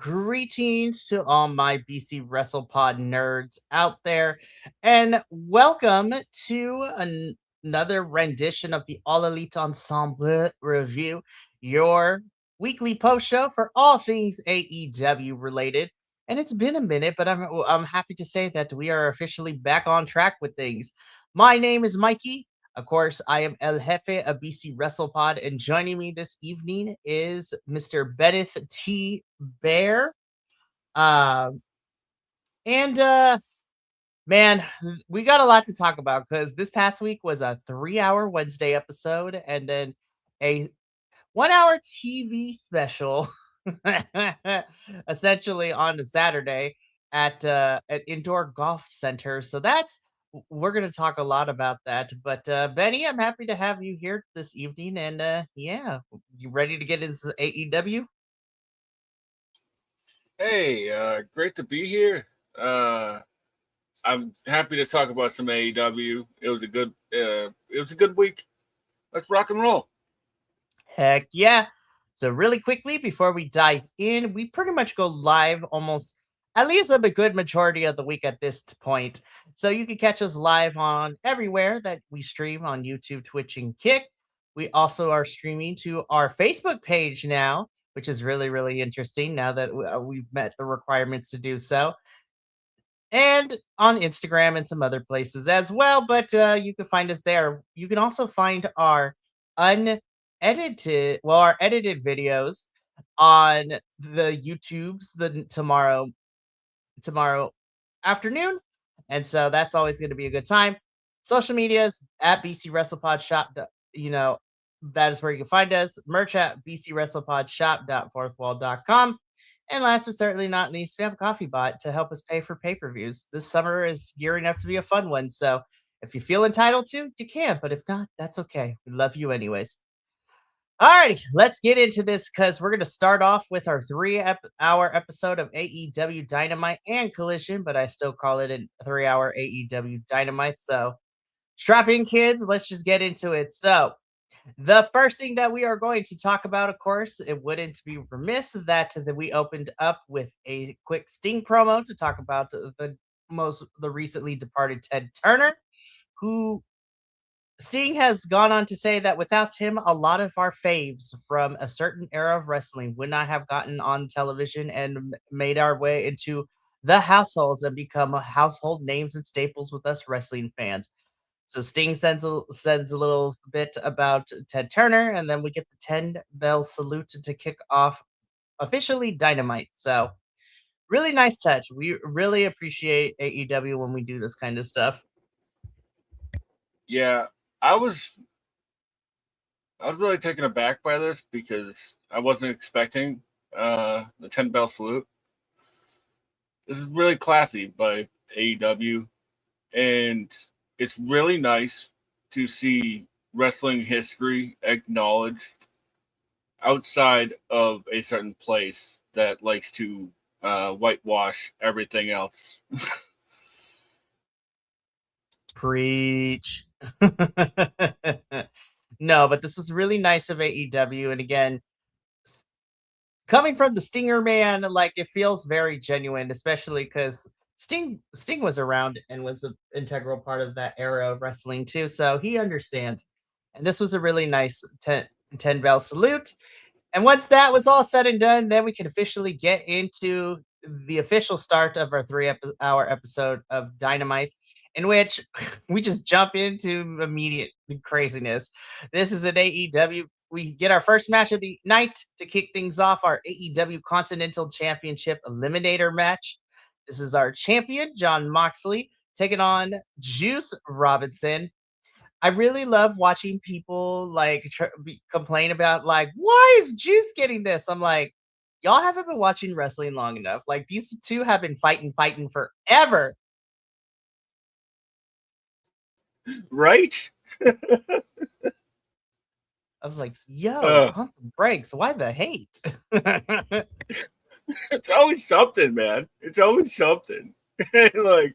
greetings to all my BC WrestlePod nerds out there, and welcome to another rendition of the All Elite Ensemble review, your weekly post show for all things AEW related. And it's been a minute, but I'm happy to say that we are officially back on track with things. My name is Mikey. Of course, I am El Jefe of BC WrestlePod, and joining me this evening is Mr. Bennett T. Bear. Um, and man, we got a lot to talk about because this past week was a 3-hour Wednesday episode, and then a 1-hour TV special, essentially on a Saturday at an indoor golf center. So we're going to talk a lot about that. But Benny, I'm happy to have you here this evening, and yeah, you ready to get into AEW? Hey, great to be here. Uh, I'm happy to talk about some AEW. It was a good week. Let's rock and roll. Heck yeah. So really quickly before we dive in, we pretty much go live almost at least a good majority of the week at this point. So you can catch us live on everywhere that we stream on YouTube, Twitch, and Kick. We also are streaming to our Facebook page now, which is really, really interesting now that we've met the requirements to do so. And on Instagram and some other places as well. But you can find us there. You can also find our our edited videos on the YouTubes tomorrow afternoon. And so that's always going to be a good time. Social medias at BC WrestlePod Shop. That is where you can find us. Merch at bcwrestlepodshop.fourthwall.com. And last but certainly not least, we have a coffee bot to help us pay for pay-per-views. This summer is gearing up to be a fun one. So if you feel entitled to, you can. But if not, that's okay. We love you anyways. Alrighty, let's get into this because we're going to start off with our 3-hour episode of AEW Dynamite and Collision, but I still call it a 3-hour AEW Dynamite. So strap in, kids. Let's just get into it. So the first thing that we are going to talk about, of course, it wouldn't be remiss that we opened up with a quick Sting promo to talk about the recently departed Ted Turner, who Sting has gone on to say that without him, a lot of our faves from a certain era of wrestling would not have gotten on television and made our way into the households and become household names and staples with us wrestling fans. So Sting sends a little bit about Ted Turner, and then we get the 10-bell salute to kick off officially Dynamite. So really nice touch. We really appreciate AEW when we do this kind of stuff. Yeah, I was I was really taken aback by this because I wasn't expecting the 10 bell salute. This is really classy by AEW, and it's really nice to see wrestling history acknowledged outside of a certain place that likes to whitewash everything else. Preach. No, but this was really nice of AEW. And again, coming from the Stinger man, like it feels very genuine, especially because Sting was around and was an integral part of that era of wrestling too. So he understands. And this was a really nice 10 bell salute. And once that was all said and done, then we can officially get into the official start of our 3-hour episode of Dynamite, in which we just jump into immediate craziness. This is an AEW. We get our first match of the night to kick things off, our AEW Continental Championship Eliminator match. This is our champion, John Moxley, taking on Juice Robinson. I really love watching people like complain about like, why is Juice getting this? I'm like, y'all haven't been watching wrestling long enough. Like these two have been fighting forever. Right? I was like, yo, Uh, pump the brakes. Why the hate? it's always something, man. It's always something. like,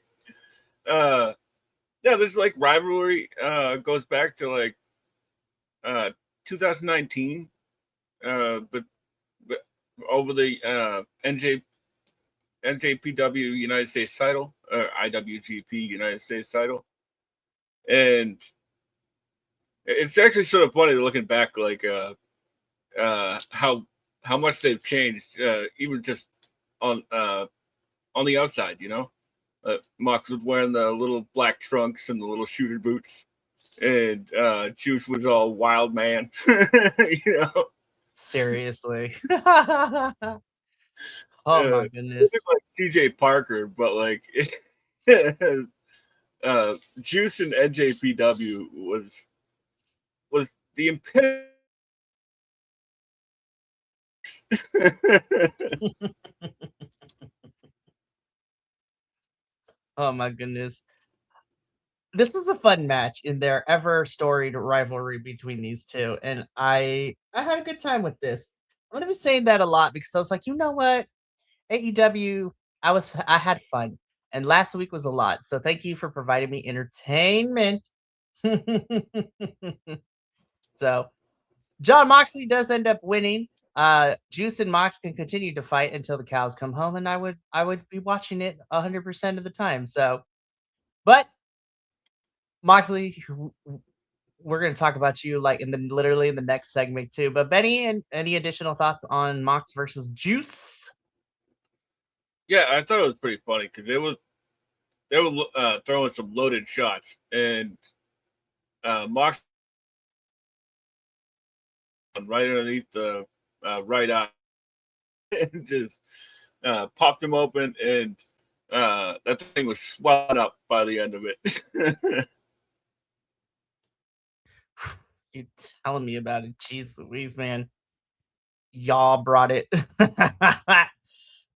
uh, yeah, this like rivalry goes back to like uh 2019. But over the NJPW United States title, or IWGP United States title, and it's actually sort of funny looking back, like how much they've changed, even just on uh, on the outside. Mox was wearing the little black trunks and the little shooter boots, and Juice was all wild man. you know, Seriously. Oh my looking goodness. like TJ Parker, but like Juice and NJPW was the epitome. Oh my goodness. This was a fun match in their ever storied rivalry between these two, and I had a good time with this. I'm gonna be saying that a lot because I was like, you know what, AEW, I had fun, and last week was a lot. So thank you for providing me entertainment. So John Moxley does end up winning. Juice and Mox can continue to fight until the cows come home, and I would be watching it 100% of the time. So, but Moxley, we're going to talk about you like literally in the next segment too. But Benny, and any additional thoughts on Mox versus Juice? Yeah, I thought it was pretty funny because they were throwing some loaded shots, and Mox right underneath the right eye and just popped him open, and that thing was swelling up by the end of it. You telling me about it? Jeez Louise, man. Y'all brought it.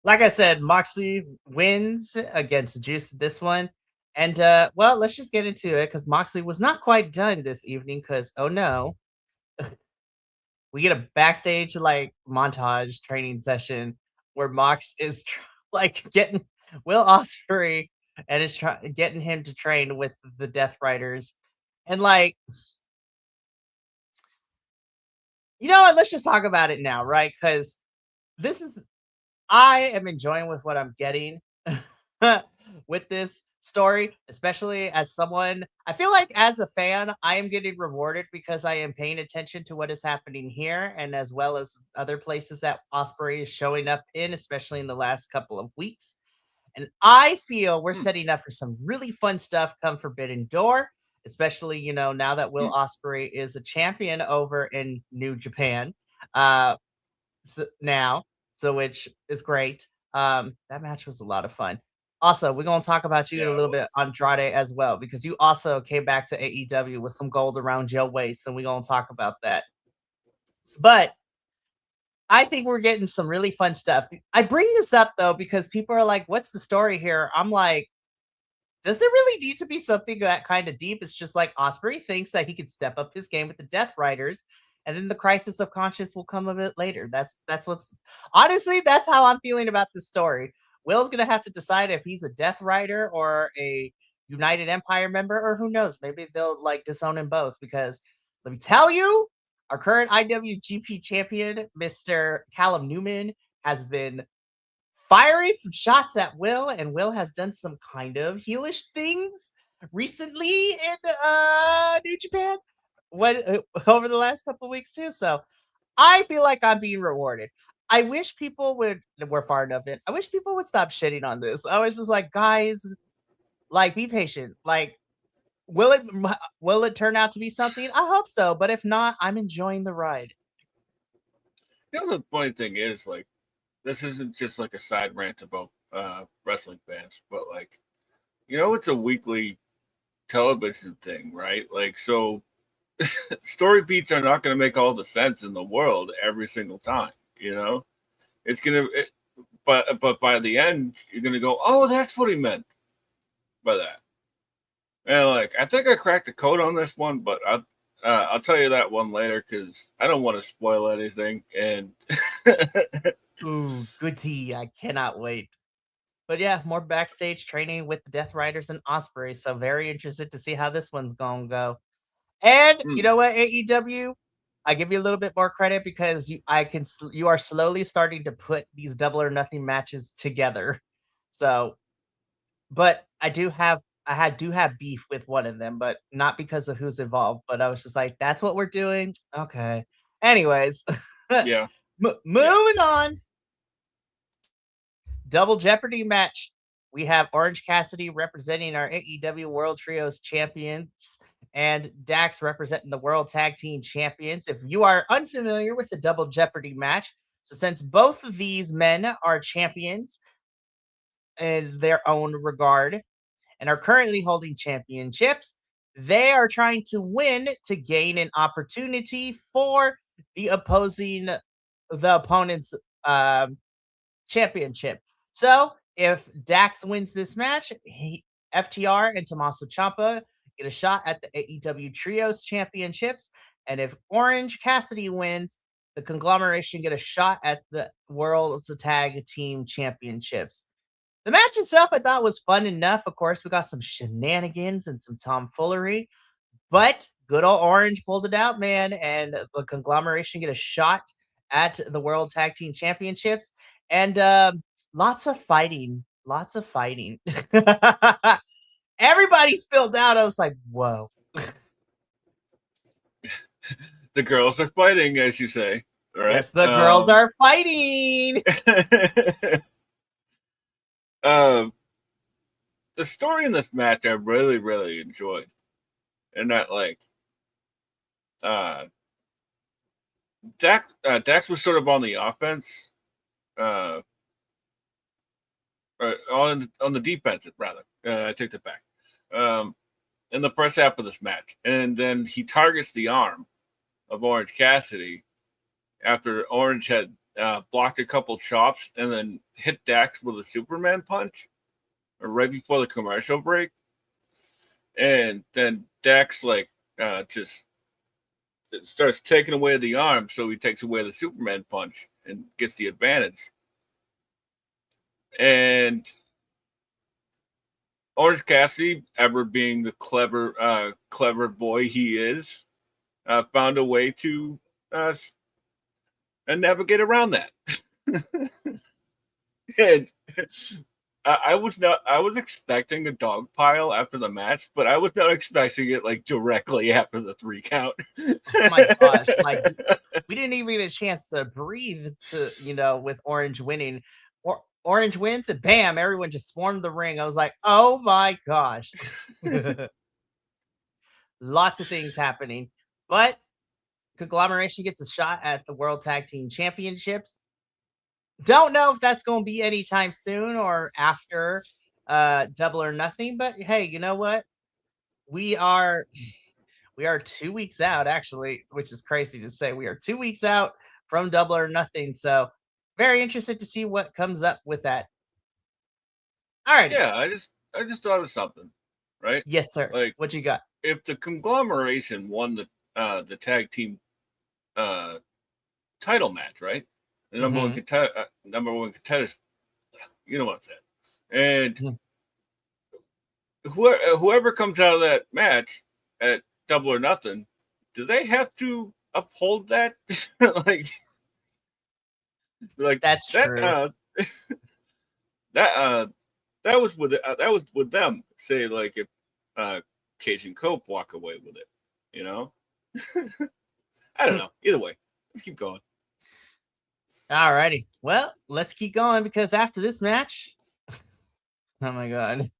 Like I said, Moxley wins against Juice this one. And well, let's just get into it because Moxley was not quite done this evening because oh no, we get a backstage like montage training session where Mox is like getting Will Ospreay and is getting him to train with the Death Riders. And like, you know what? Let's just talk about it now, right? Because this is I am enjoying with what I'm getting with this story, especially as someone I feel like as a fan, I am getting rewarded because I am paying attention to what is happening here and as well as other places that Osprey is showing up in, especially in the last couple of weeks. And I feel we're Hmm, setting up for some really fun stuff come Forbidden Door, especially, now that Will hmm. Osprey is a champion over in New Japan. Uh now, so which is great. That match was a lot of fun. Also, we're gonna talk about you Yeah, a it little was. bit, Andrade, as well, because you also came back to AEW with some gold around your waist, and we're gonna talk about that. But I think we're getting some really fun stuff. I bring this up though because people are like, "What's the story here?" I'm like, does there really need to be something that kind of deep? It's just like Osprey thinks that he could step up his game with the Death Riders, and then the crisis of conscience will come a bit later. That's what's honestly that's how I'm feeling about this story. Will's gonna have to decide if he's a Death Rider or a United Empire member, or who knows? Maybe they'll like disown him both. Because let me tell you, our current IWGP champion, Mr. Callum Newman, has been firing some shots at Will, and Will has done some kind of heelish things recently in New Japan. What over the last couple of weeks too. So I feel like I'm being rewarded. I wish people would. We're far enough in. I wish people would stop shitting on this. I was just like, guys, like, be patient. Like, will it turn out to be something? I hope so. But if not, I'm enjoying the ride. The funny thing is, like, this isn't just like a side rant about wrestling fans, but like, it's a weekly television thing, right? Like, so story beats are not going to make all the sense in the world every single time. It's gonna, but by the end, you're gonna go, oh, that's what he meant by that. And like, I think I cracked the code on this one, but I'll tell you that one later because I don't want to spoil anything. And Ooh, goody. I cannot wait. But yeah, more backstage training with the Death Riders and Osprey. So very interested to see how this one's gonna go. And you Hmm, know what, AEW? I give you a little bit more credit because you are slowly starting to put these Double or Nothing matches together. So, but do have beef with one of them, but not because of who's involved. But I was just like, that's what we're doing. Okay. Anyways, Yeah. moving on. Double Jeopardy match. We have Orange Cassidy representing our AEW World Trios champions and Dax representing the World Tag Team champions. If you are unfamiliar with the Double Jeopardy match, so since both of these men are champions in their own regard and are currently holding championships, they are trying to win to gain an opportunity for the opponent's championship. So if Dax wins this match, FTR and Tommaso Ciampa get a shot at the AEW Trios Championships. And if Orange Cassidy wins, the conglomeration get a shot at the World's Tag Team Championships. The match itself I thought was fun enough. Of course, we got some shenanigans and some tomfoolery, but good old Orange pulled it out, man, and the conglomeration get a shot at the World Tag Team Championships. And lots of fighting. Lots of fighting. Everybody spilled out. I was like, whoa. The girls are fighting, as you say. Right? Yes, the girls are fighting. The story in this match I really, really enjoyed. And that, like, Dax was sort of on the offense. On the defensive, rather. I take that back. In the first half of this match. And then he targets the arm of Orange Cassidy after Orange had blocked a couple chops and then hit Dax with a Superman punch right before the commercial break. And then Dax, like, just starts taking away the arm, so he takes away the Superman punch and gets the advantage. And Orange Cassidy, ever being the clever boy he is, found a way to navigate around that. And I was expecting a dog pile after the match, but I was not expecting it like directly after the 3 count. Oh my gosh, like we didn't even get a chance to breathe with Orange winning. Orange wins and bam, everyone just swarmed the ring. I was like, oh my gosh. Lots of things happening. But conglomeration gets a shot at the World Tag Team Championships. Don't know if that's going to be anytime soon or after Double or Nothing, but hey, you know what? We are 2 weeks out, actually, which is crazy to say. We are 2 weeks out from Double or Nothing, so very interested to see what comes up with that. All right. Yeah, I just thought of something, right? Yes, sir. Like, what you got? If the conglomeration won the tag team title match, right? The number one contenders, you know what I'm saying. And whoever comes out of that match at Double or Nothing, do they have to uphold that? like that's true. That was with them. Say, like, if Cage and Cope walk away with it, you know. I don't know. Either way, let's keep going. Alrighty. Well, let's keep going because after this match, oh my god,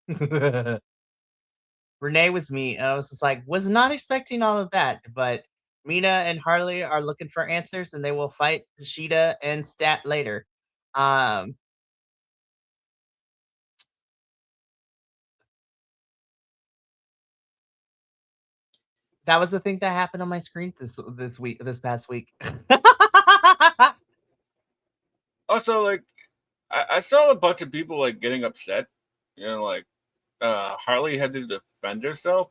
Renee was me. I was just like, was not expecting all of that, but Mina and Harley are looking for answers, and they will fight Sheeta and Stat later. That was the thing that happened on my screen this past week. Also, like, I saw a bunch of people like getting upset. You know, like Harley had to defend herself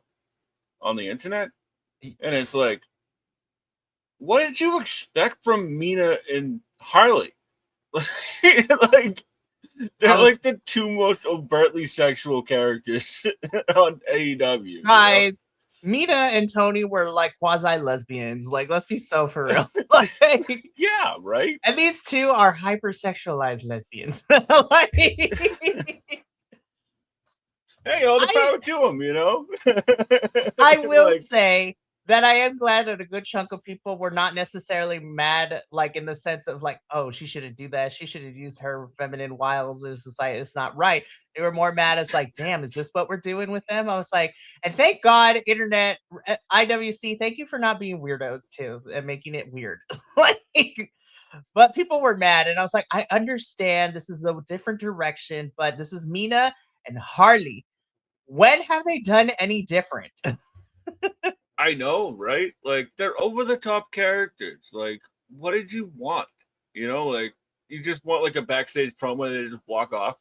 on the internet, and it's like, what did you expect from Mina and Harley? Like, they're like the two most overtly sexual characters on AEW. Guys, Mina and Tony were like quasi lesbians. Like, let's be so for real. Like, Yeah, right. and these two are hypersexualized lesbians. Like, Hey, all the I power to them, you know. I will Like, say that I am glad that a good chunk of people were not necessarily mad, like in the sense of like, oh, she shouldn't do that. She should have used her feminine wiles in society. It's not right. They were more mad as like, damn, is this what we're doing with them? I was like, and thank God, internet, IWC, thank you for not being weirdos too and making it weird. Like, but people were mad, and I was like, I understand this is a different direction, but this is Mina and Harley. When have they done any different? I know, right? Like, they're over the top characters. Like, what did you want? You know, like, you just want like a backstage promo and they just walk off.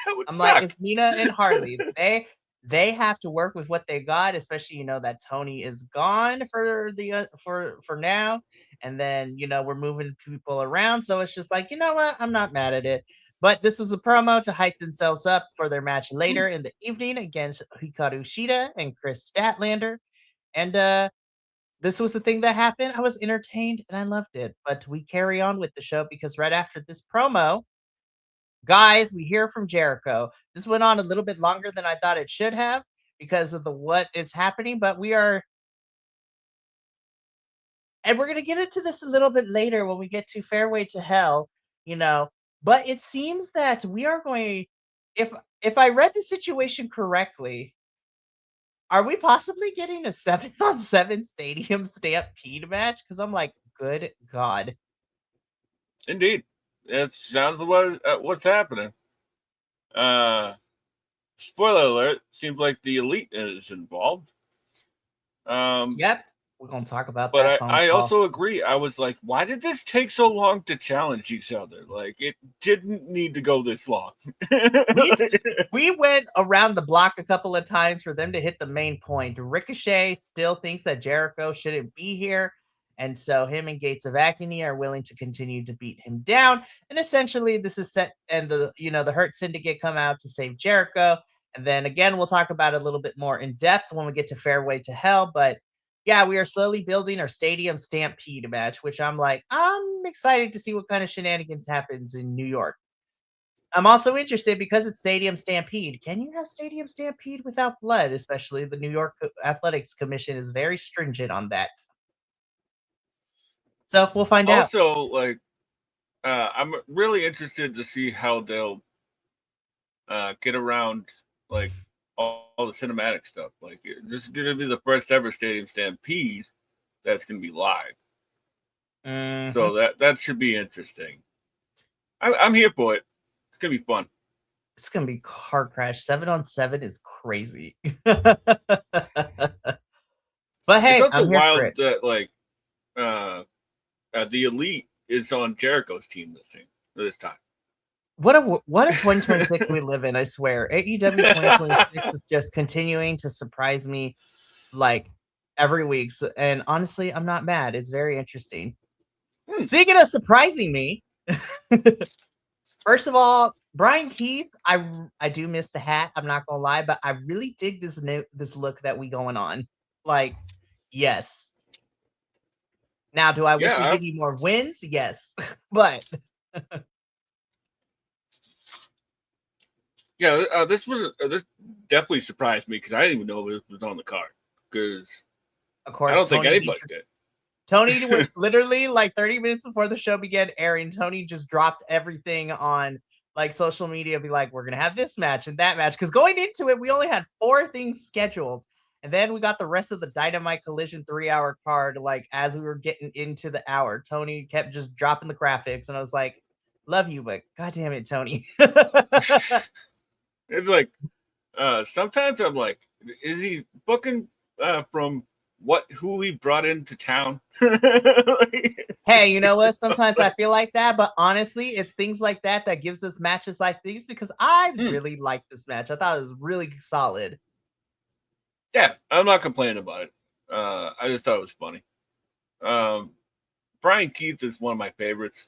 That would I'm like, suck. it's Mina and Harley. They have to work with what they got, especially that Tony is gone for the for now, and then we're moving people around. So it's just like, you know what? I'm not mad at it. But this was a promo to hype themselves up for their match later in the evening against Hikaru Shida and Chris Statlander. And this was the thing that happened. I was entertained and I loved it. But we carry on with the show because right after this promo, guys, we hear from Jericho. This went on a little bit longer than I thought it should have because of the what is happening, but we are, and we're gonna get into this a little bit later when we get to Fairway to Hell, you know. But it seems that we are going, if I read the situation correctly, are we possibly getting a 7-on-7 stadium stampede match? Because I'm like, good God. Indeed, it sounds what's happening. Uh, Spoiler alert: seems like the Elite is involved. Um, Yep. We're gonna talk about but that phone I call. also agree. I was like, why did this take so long to challenge each other? Like, it didn't need to go this long. We we went around the block a couple of times for them to hit the main point. Ricochet still thinks that Jericho shouldn't be here, and so him and Gates of Agony are willing to continue to beat him down. And essentially, this is set, and the Hurt Syndicate come out to save Jericho. And then again, we'll talk about it a little bit more in depth when we get to Fairway to Hell. But yeah, we are slowly building our Stadium Stampede match, which I'm excited to see what kind of shenanigans happens in New York. I'm also interested because it's Stadium Stampede. Can you have Stadium Stampede without blood? Especially the New York Athletics Commission is very stringent on that. So we'll find out. Also, like, I'm really interested to see how they'll get around like all the cinematic stuff. Like, this is going to be the first ever Stadium Stampede that's going to be live, Mhm. so that should be interesting. I'm here for it. It's gonna be fun. It's gonna be car crash. 7-on-7 is crazy. But It's hey, also I'm here for wild it. that like uh, the Elite is on Jericho's team this time. What a 2026 we live in, I swear. AEW 2026 is just continuing to surprise me like every week. And honestly, I'm not mad. It's very interesting. Hmm. Speaking of surprising me, first of all, Brian Keith, I do miss the hat. I'm not gonna lie, but I really dig this look that we going on. Like, yes. Now, do I wish we Yeah, give you more wins? Yes, but yeah. This definitely surprised me because I didn't even know this was on the card. Because of I course, don't think anybody did. Tony was literally like 30 minutes before the show began airing. Tony just dropped everything on like social media, be like, we're gonna have this match and that match. Because going into it, we only had 4 things scheduled. And then we got the rest of the Dynamite Collision 3-hour card. Like as we were getting into the hour, Tony kept just dropping the graphics, and I was like, "Love you, but God damn it, Tony." It's like sometimes I'm like, is he booking from who he brought into town? Like, Hey, you know what? Sometimes I feel like that, but honestly, it's things like that that gives us matches like these because I hmm. really liked this match. I thought it was really solid. Yeah, I'm not complaining about it. I just thought it was funny. Um, Brian Keith is one of my favorites,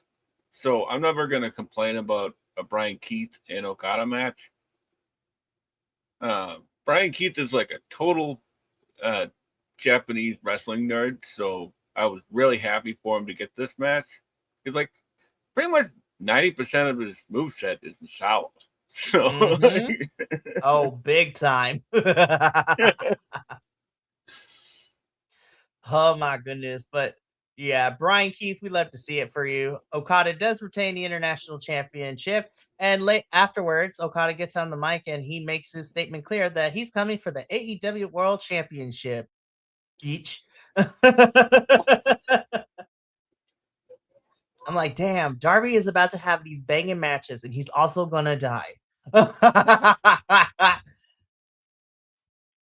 so I'm never gonna complain about a Brian Keith and Okada match. Brian Keith is like a total Japanese wrestling nerd, so I was really happy for him to get this match. It's like pretty much 90% of his moveset is in Shaw. So Oh, big time. Oh my goodness. But yeah, Brian Keith, we love to see it for you. Okada does retain the international championship. And late afterwards, Okada gets on the mic and he makes his statement clear that he's coming for the AEW World Championship. Beach. I'm like, damn, Darby is about to have these banging matches and he's also gonna die.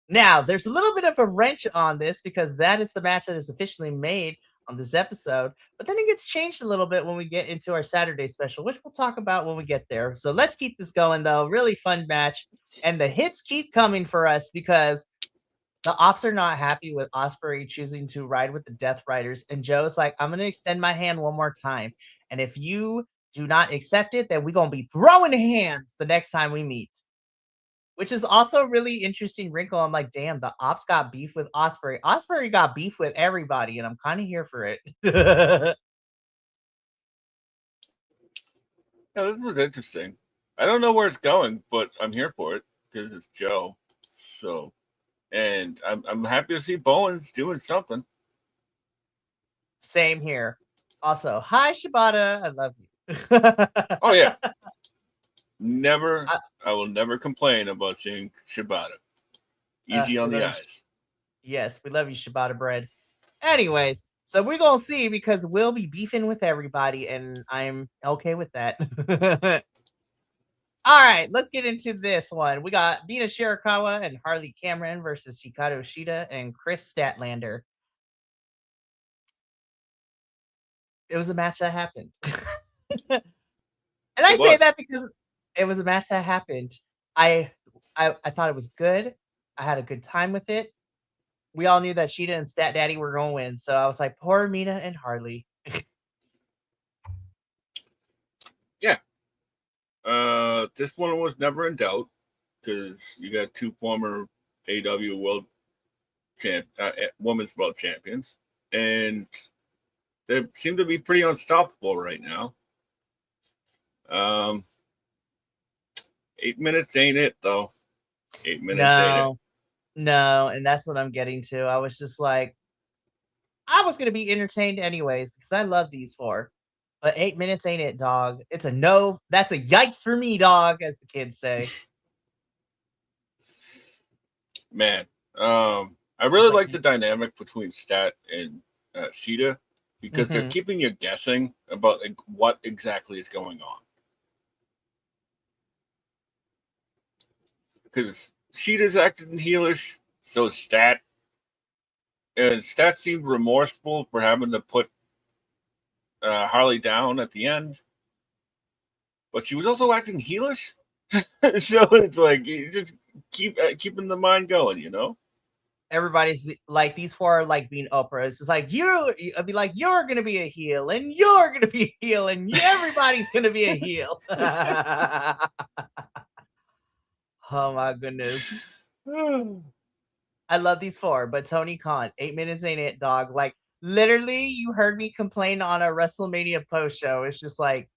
Now, there's a little bit of a wrench on this because that is the match that is officially made on this episode, but then it gets changed a little bit when we get into our Saturday special, which we'll talk about when we get there. So let's keep this going, though. Really fun match. And the hits keep coming for us because the Ops are not happy with Ospreay choosing to ride with the Death Riders. And Joe's like, I'm going to extend my hand one more time. And if you do not accept it, then we're going to be throwing hands the next time we meet. Which is also a really interesting wrinkle. I'm like, damn, the Ops got beef with Ospreay. Ospreay got beef with everybody, and I'm kind of here for it. Yeah, this was interesting. I don't know where it's going, but I'm here for it because it's Joe. So, and I'm happy to see Bowens doing something. Same here. Also, hi Shibata, I love you. Oh yeah, I will never complain about seeing Shibata. Easy on the eyes. Yes, we love you, Shibata bread. Anyways, so we're gonna see because we'll be beefing with everybody, and I'm okay with that. All right, let's get into this one. We got Dina Shirakawa and Harley Cameron versus Hikaru Shida and Chris Statlander. It was a match that happened. And I say that because it was a match that happened. I thought it was good. I had a good time with it. We all knew that Shida and Stat Daddy were going to win, so I was like, poor Mina and Harley. Yeah. This one was never in doubt because you got two former AEW women's world champions, and they seem to be pretty unstoppable right now. 8 minutes ain't it though. 8 minutes ain't it. No, and that's what I'm getting to. I was just like, I was gonna be entertained anyways because I love these four. But 8 minutes ain't it, dog. It's a no. That's a yikes for me, dog, as the kids say. Man, I really like the dynamic between Stat and Shida because they're keeping you guessing about like, what exactly is going on. Because Shida's acting heelish, so is Stat. And Stat seemed remorseful for having to put Harley down at the end. But she was also acting heelish. So it's like, you just keeping the mind going, you know? Everybody's like, these four are like being Oprah. It's just like, I'd be like, you're going to be a heel, and you're going to be a heel, and everybody's going to be a heel. Oh my goodness. I love these four, but Tony Khan, 8 minutes ain't it, dog. Like, literally, you heard me complain on a WrestleMania post show. It's just like,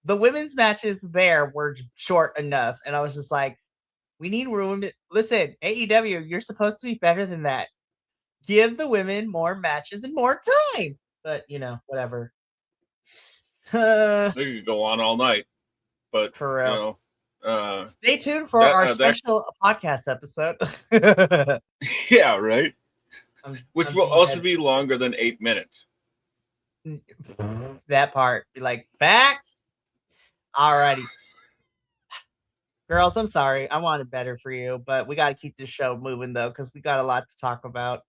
the women's matches there were short enough. And I was just like, we need room. Listen, AEW, you're supposed to be better than that. Give the women more matches and more time. But, whatever. They could go on all night. But, for real. Stay tuned for our special podcast episode. Yeah, right? Which will also be longer than 8 minutes. That part. Be like, facts? Alrighty. Girls, I'm sorry. I wanted better for you, but we got to keep this show moving, though, because we got a lot to talk about.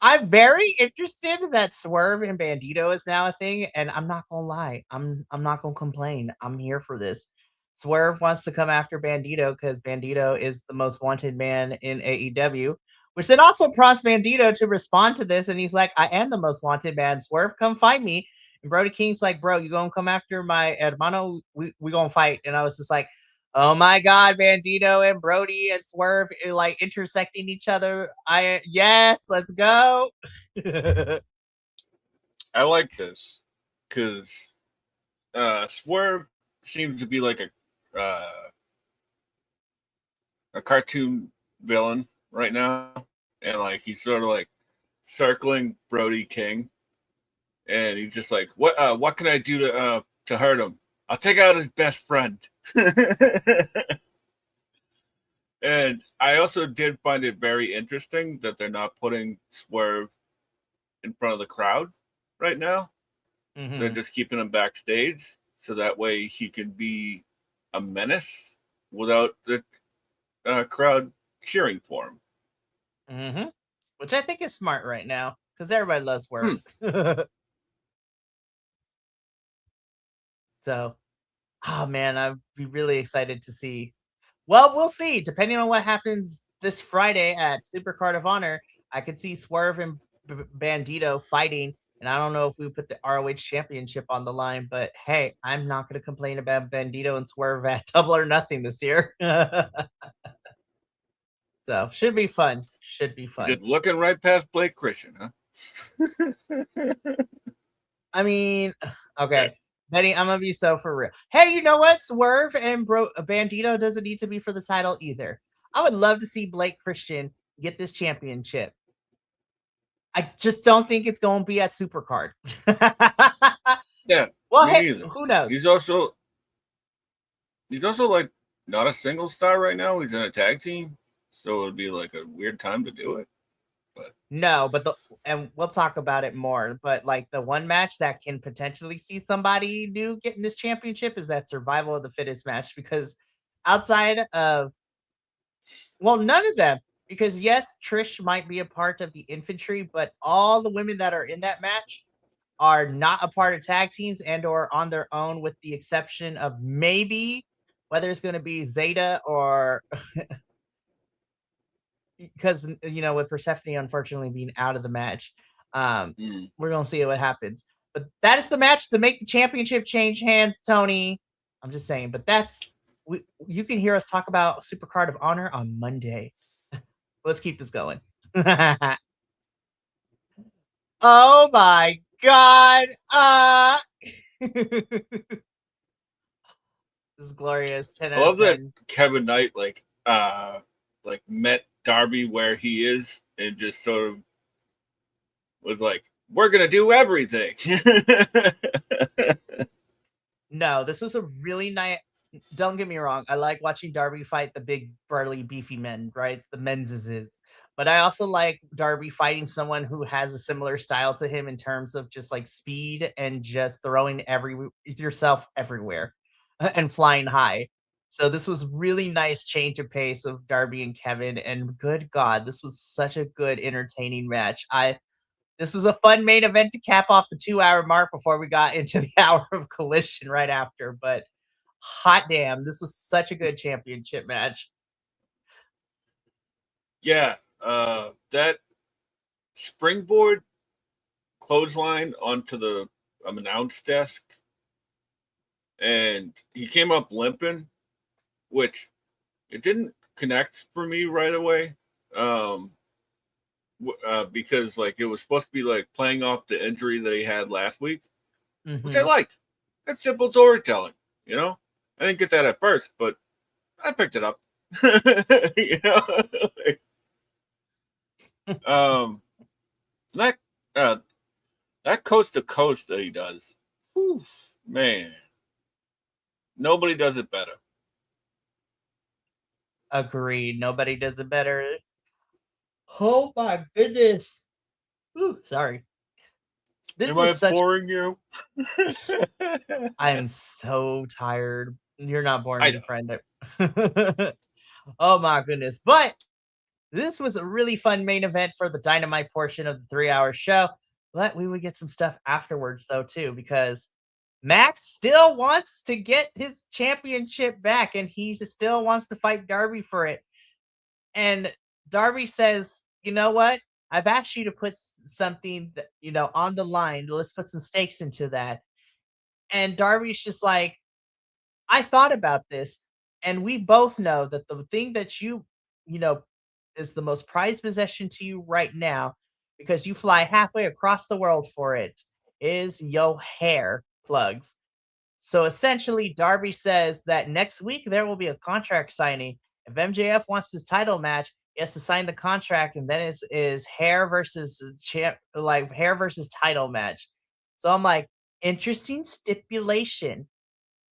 I'm very interested that Swerve and Bandito is now a thing, and I'm not gonna lie. I'm not gonna complain. I'm here for this. Swerve wants to come after Bandito because Bandito is the most wanted man in AEW, which then also prompts Bandito to respond to this, and he's like, I am the most wanted man. Swerve, come fight me. And Brody King's like, bro, you gonna come after my hermano? We gonna fight. And I was just like, Oh my God, Bandito and Brody and Swerve like intersecting each other. Yes, let's go. I like this because Swerve seems to be like a cartoon villain right now, and like he's sort of like circling Brody King, and he's just like, what can I do to hurt him? I'll take out his best friend. And I also did find it very interesting that they're not putting Swerve in front of the crowd right now. They're Mm-hmm. just keeping him backstage so that way he can be a menace without the crowd cheering for him. Mm-hmm. Which I think is smart right now because everybody loves Hmm. Swerve. So, oh man, I'd be really excited to see. Well, we'll see. Depending on what happens this Friday at Supercard of Honor, I could see Swerve and Bandito fighting. And I don't know if we put the ROH Championship on the line, but hey, I'm not going to complain about Bandito and Swerve at Double or Nothing this year. So should be fun. Should be You're fun. just looking right past Blake Christian, huh? I mean, okay. Benny, I'm gonna be so for real. Hey, you know what? Swerve and Bandito doesn't need to be for the title either. I would love to see Blake Christian get this championship. I just don't think it's going to be at Supercard. Yeah, Well, me hey, neither. who knows? He's also like not a single star right now. He's in a tag team, so it'd be like a weird time to do it. But No, but and we'll talk about it more. But like the one match that can potentially see somebody new getting this championship is that survival of the fittest match because outside of none of them. Because yes, Trish might be a part of the infantry, but all the women that are in that match are not a part of tag teams and or on their own, with the exception of maybe whether it's going to be Zeta or because with Persephone unfortunately being out of the match, we're gonna see what happens. But that is the match to make the championship change hands, Tony. I'm just saying, but you can hear us talk about Supercard of Honor on Monday. Let's keep this going. Oh my god. This is glorious. 10 I out of love that 10. Kevin Knight like met Darby where he is and just sort of was like, "We're gonna do everything." No, this was a really nice. Don't get me wrong. I like watching Darby fight the big, burly, beefy men, right? The men's is. But I also like Darby fighting someone who has a similar style to him in terms of just like speed and just throwing yourself everywhere and flying high. So this was really nice change of pace of Darby and Kevin. And good God, this was such a good, entertaining match. This was a fun main event to cap off the 2-hour mark before we got into the hour of Collision right after. But hot damn, this was such a good championship match. Yeah, that springboard clothesline onto the announce desk, and he came up limping, which it didn't connect for me right away. Um, because like it was supposed to be like playing off the injury that he had last week, which I Mm-hmm. liked. That's simple storytelling, you know. I didn't get that at first, but I picked it up. you know, like, um, that uh, that coast to coast that he does, whew, man, nobody does it better. Agreed. Nobody does it better. Oh my goodness. Ooh, sorry. This Am I was such. boring you? I'm so tired. You're not boring I me, know. friend. Oh my goodness. But this was a really fun main event for the Dynamite portion of the 3-hour show. But we would get some stuff afterwards, though, too, because Max still wants to get his championship back and he still wants to fight Darby for it. And Darby says, you know what? I've asked you to put something, on the line. Let's put some stakes into that. And Darby's just like, I thought about this, And we both know that the thing that you know, is the most prized possession to you right now, because you fly halfway across the world for it, is your hair plugs. So essentially, Darby says that next week there will be a contract signing. If MJF wants this title match, he has to sign the contract, and then is hair versus champ, like hair versus title match. So I'm like, interesting stipulation.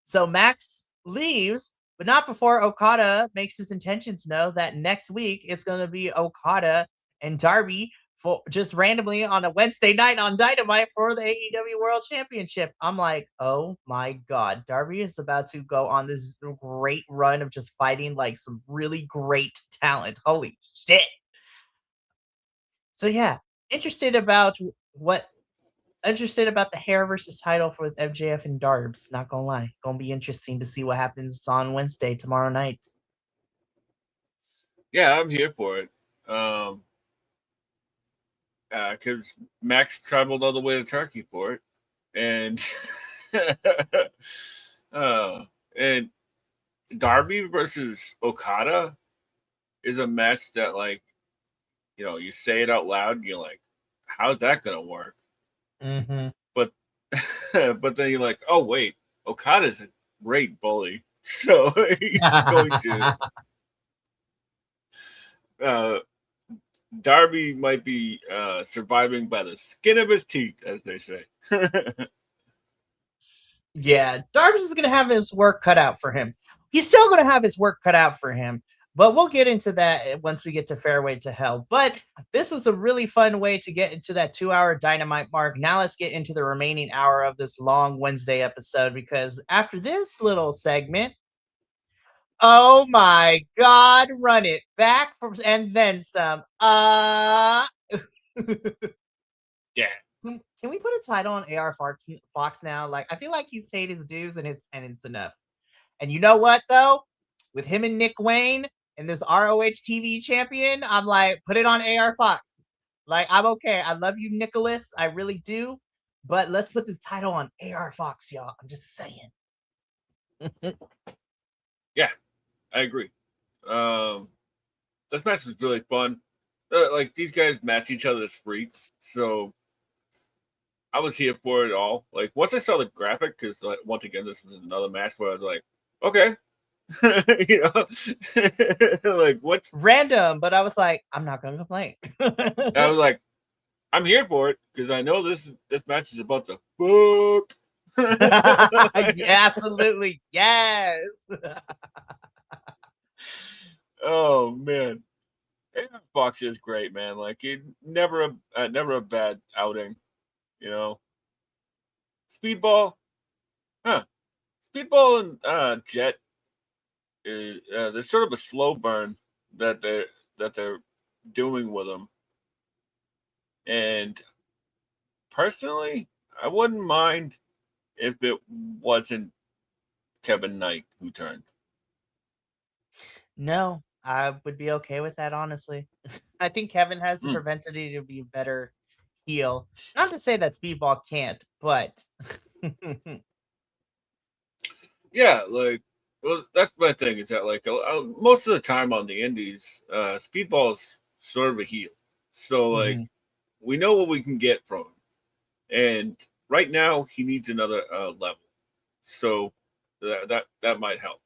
So Max leaves, but not before Okada makes his intentions known that next week it's going to be Okada and Darby for just randomly on a Wednesday night on Dynamite for the AEW World Championship. I'm like, oh my God, Darby is about to go on this great run of just fighting like some really great talent. Holy shit. So yeah, interested about what interested about the hair versus title for MJF and Darbs. Not gonna lie, gonna be interesting to see what happens on Wednesday tomorrow night. Yeah, I'm here for it. Because Max traveled all the way to Turkey for it, and uh, and Darby versus Okada is a match that, like, you say it out loud, and you're like, how's that gonna work? Mm-hmm. But but then you're like, oh wait, Okada's a great bully, so he's going to. Uh, Darby might be surviving by the skin of his teeth, as they say. Yeah, Darbs is gonna have his work cut out for him. He's still gonna have his work cut out for him, but we'll get into that once we get to Fairway to Hell. But this was a really fun way to get into that 2-hour Dynamite mark. Now let's get into the remaining hour of this long Wednesday episode, because after this little segment, oh my God, run it back and then some. Yeah. Can we put a title on AR Fox now? Like, I feel like he's paid his dues and his penance enough. And you know what, though? With him and Nick Wayne and this ROH TV champion, I'm like, put it on AR Fox. Like, I'm okay. I love you, Nicholas. I really do. But let's put this title on AR Fox, y'all. I'm just saying. Yeah, I agree. This match was really fun. Like, these guys match each other's freak, so I was here for it all. Like, once I saw the graphic, because, like, once again, this was another match where I was like, okay, like, what? Random, but I was like, I'm not gonna complain. I was like, I'm here for it because I know this match is about to fuck. Yeah, absolutely, yes. Oh man, Fox is great, man. Like, it never a bad outing, you know. Speedball, huh? Speedball and Jet is there's sort of a slow burn that they're doing with them, and personally, I wouldn't mind if it wasn't Kevin Knight who turned. No, I would be okay with that, honestly. I think Kevin has the Mm. propensity to be a better heel. Not to say that Speedball can't, but Yeah, like, well, that's my thing is that, like, most of the time on the indies, Speedball's sort of a heel, so like, Mhm. we know what we can get from him, and right now he needs another level, so that might help.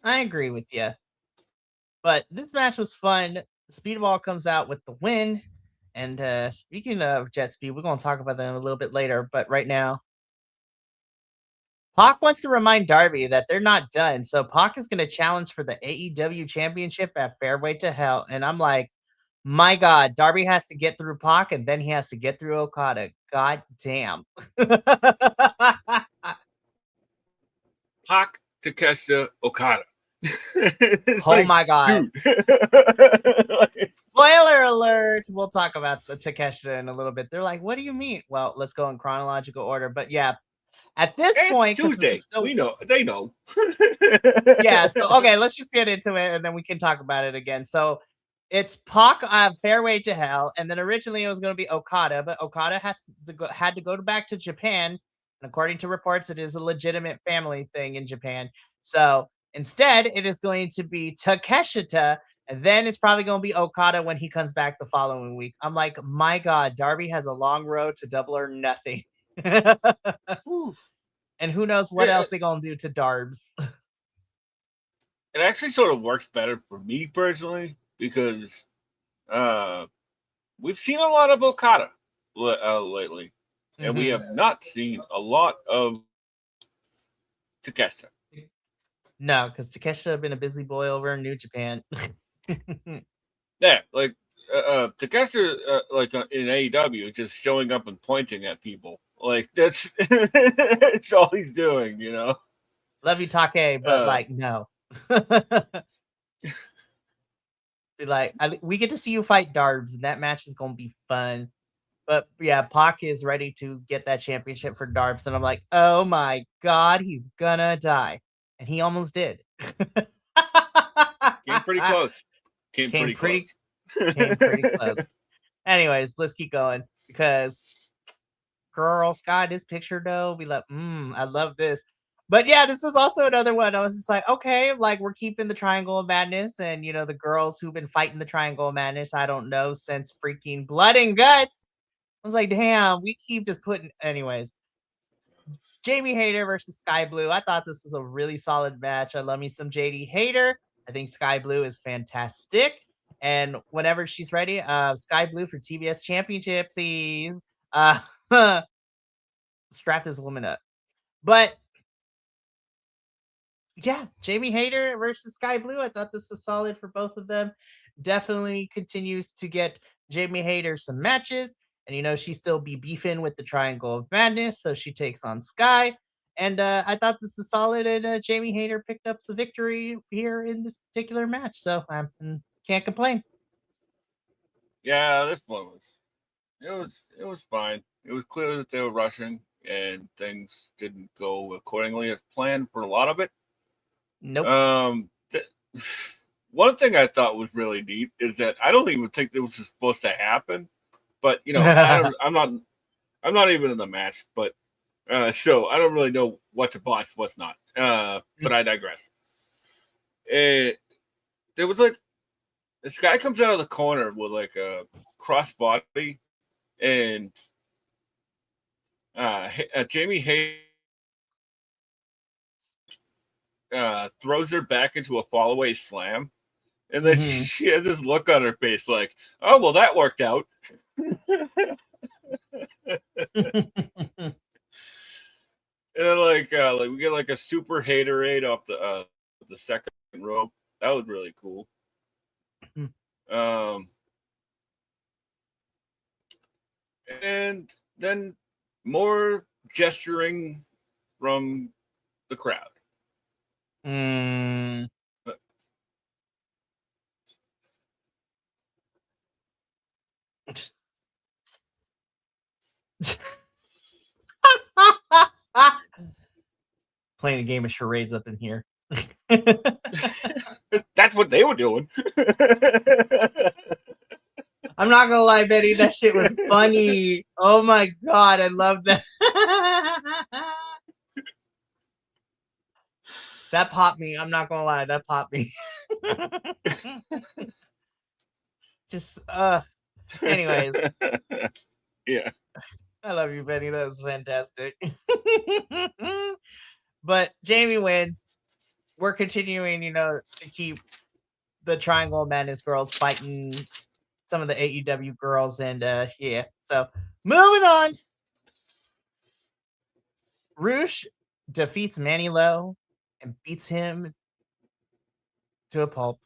I agree with you. But this match was fun. Speedball comes out with the win. And speaking of Jet Speed, we're going to talk about them a little bit later. But right now, Pac wants to remind Darby that they're not done. So Pac is going to challenge for the AEW championship at Fairway to Hell. And I'm like, my God, Darby has to get through Pac and then he has to get through Okada. God damn. Pac, Takeshita, Okada. It's Oh like, my God. dude. Spoiler alert. We'll talk about the Takeshita in a little bit. They're like, what do you mean? Well, let's go in chronological order. But yeah, at this It's point, because this is Tuesday. still We know. They know. yeah. So okay, let's just get into it, and then we can talk about it again. So it's Pac Fairway to Hell, and then originally it was going to be Okada, but Okada had to go back to Japan, and according to reports, it is a legitimate family thing in Japan. So instead, it is going to be Takeshita, and then it's probably going to be Okada when he comes back the following week. I'm like, my God, Darby has a long road to Double or Nothing. And who knows what else they're going to do to Darbs. It actually sort of works better for me personally because we've seen a lot of Okada lately, and we have not seen a lot of Takeshita. No, because Takeshita have been a busy boy over in New Japan. Yeah, like Takeshita, in AEW, just showing up and pointing at people. Like that's it's all he's doing, you know. Love you, Take, but like no. Be like, we get to see you fight Darbs, and that match is gonna be fun. But yeah, Pac is ready to get that championship for Darbs, and I'm like, oh my God, he's gonna die, and he almost did. Came pretty close. Came pretty close. Anyways, let's keep going because girl, Scott, this picture though, be like, I love this. But yeah, this was also another one. I was just like, okay, like we're keeping the Triangle of Madness, and you know, the girls who've been fighting the Triangle of Madness, I don't know, since freaking Blood and Guts. I was like, damn, we keep just putting anyways. Jamie Hayter versus Sky Blue. I thought this was a really solid match. I love me some JD Hayter. I think Sky Blue is fantastic. And whenever she's ready, Sky Blue for TBS Championship, please. Strap this woman up. But yeah, Jamie Hayter versus Sky Blue. I thought this was solid for both of them. Definitely continues to get Jamie Hayter some matches. And you know, she still be beefing with the Triangle of Madness, so she takes on Sky. And I thought this was solid, and Jamie Hayter picked up the victory here in this particular match. So I can't complain. Yeah, this one was fine. It was clear that they were rushing and things didn't go accordingly as planned for a lot of it. Nope. One thing I thought was really neat is that I don't even think this was supposed to happen, but you know, I'm not even in the match, but so I don't really know what to botch, what's not. But I digress. There was like this guy comes out of the corner with like a crossbody, and Jamie Hayes throws her back into a fallaway slam, and then she has this look on her face like, "Oh well, that worked out." And then like we get like a super haterade off the second rope. That was really cool. And then more gesturing from the crowd. Playing a game of charades up in here. That's what they were doing. I'm not gonna lie, Betty, that shit was funny. Oh my God, I love that. That popped me. I'm not gonna lie, that popped me. Just anyways. Yeah. I love you, Benny. That was fantastic. But Jamie wins. We're continuing, you know, to keep the Triangle of Madness girls fighting some of the AEW girls, and yeah. So moving on. Roosh defeats Manny Lowe and beats him to a pulp.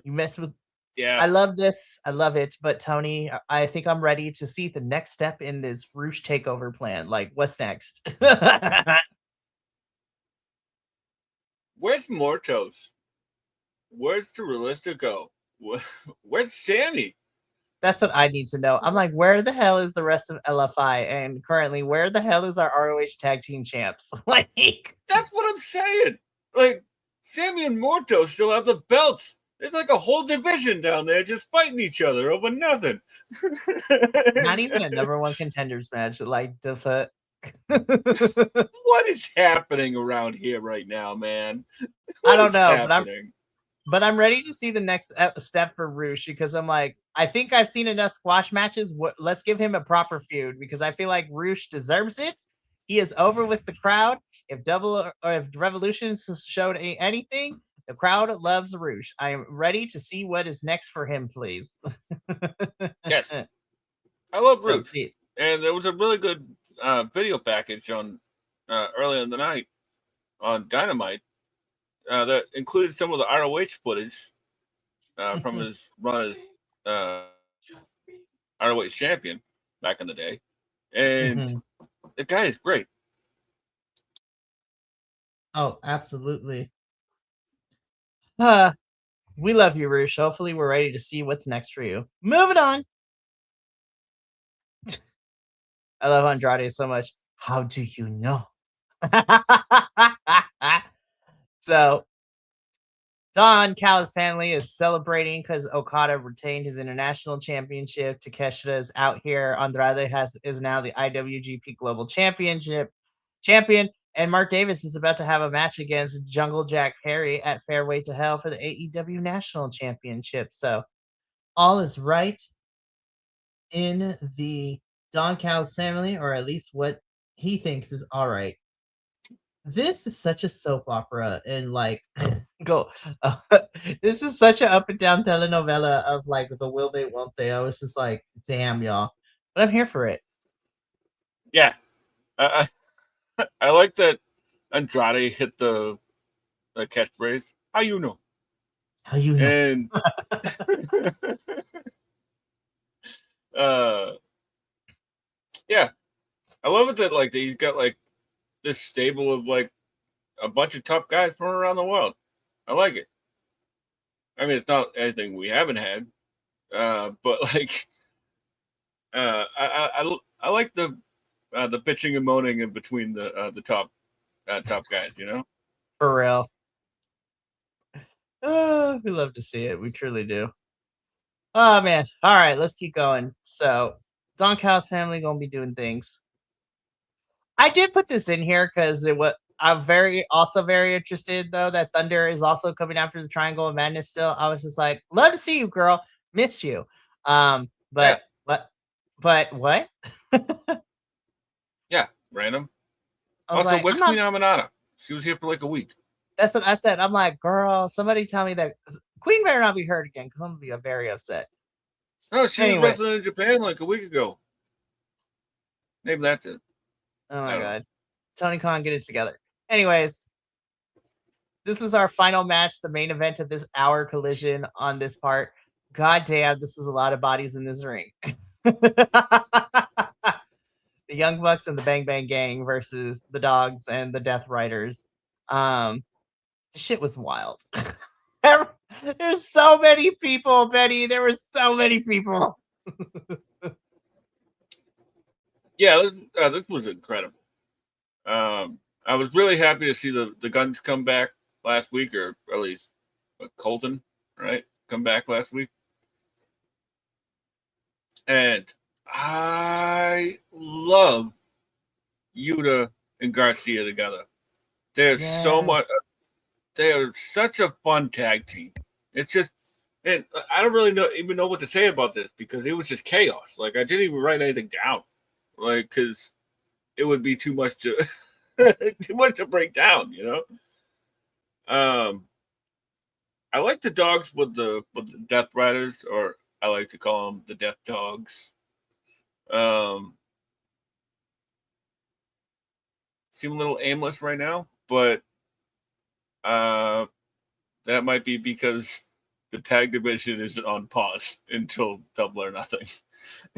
You mess with. Yeah. I love this. I love it. But Tony, I think I'm ready to see the next step in this Roosh takeover plan. Like, what's next? Where's Mortos? Where's the Realistico? Where's Sammy? That's what I need to know. I'm like, where the hell is the rest of LFI? And currently, where the hell is our ROH tag team champs? Like, that's what I'm saying. Like, Sammy and Morto still have the belts. There's like a whole division down there just fighting each other over nothing. Not even a number one contenders match. Like, the What is happening around here right now, man? I What don't is know, happening? but I'm ready to see the next step for Roosh because I'm like, I think I've seen enough squash matches. Let's give him a proper feud because I feel like Roosh deserves it. He is over with the crowd. If if Revolution showed anything, the crowd loves Roosh. I am ready to see what is next for him, please. Yes, I love So Roosh, please. and there was a really good video package on earlier in the night on Dynamite that included some of the ROH footage from his run as ROH champion back in the day, and Mhm. the guy is great. Oh, absolutely. Uh, we love you, Roosh. Hopefully, we're ready to see what's next for you. Moving on. I love Andrade so much. How do you know? So, Don Callis family is celebrating because Okada retained his international championship. Takeshita is out here. Andrade is now the IWGP Global champion, and Mark Davis is about to have a match against Jungle Jack Perry at Fairway to Hell for the AEW National Championship. So all is right in the Don Callis family, or at least what he thinks is all right. This is such a soap opera and like go uh, this is such an up and down telenovela of like the will they won't they. I was just like, damn y'all. But I'm here for it. Yeah, I I like that Andrade hit the catchphrase. How you know? How you know? And uh, yeah, I love it that like he's got like this stable of like a bunch of top guys from around the world. I like it. I mean, it's not anything we haven't had, but like I like the bitching and moaning in between the top guys. You know. For real. We love to see it. We truly do. Oh man. All right, let's keep going. So Don Callis family gonna be doing things. I did put this in here because it was. I'm very interested though that Thunder is also coming after the Triangle of Madness. Still, I was just like, love to see you, girl. Missed you. Yeah, But what? yeah, random. I was Also, like, I'm where's not. Queen Aminata? She was here for like a week. That's what I said. I'm like, girl, somebody tell me that Queen better not be hurt again because I'm gonna be very upset. No, she was Anyway, wrestling in Japan like a week ago. Maybe that's it. oh I my don't know. god, Tony Khan, get it together. Anyways, this was our final match, the main event of this hour collision on this part. God damn, this was a lot of bodies in this ring. The Young Bucks and the Bang Bang Gang versus the Dogs and the Death Riders. The shit was wild. There's so many people, Betty. There were so many people. Yeah, this was incredible. I was really happy to see the Guns come back last week, or at least Colton, right, come back last week, and I love Yuta and Garcia together. They're so Yes. much. They are such a fun tag team. It's just, and I don't really even know what to say about this because it was just chaos. Like I didn't even write anything down, like because it would be too much to too much to break down. Um, I like the dogs with the Death Riders, or I like to call them the Death Dogs. Um, seem a little aimless right now, but uh, that might be because the tag division is on pause until Double or Nothing.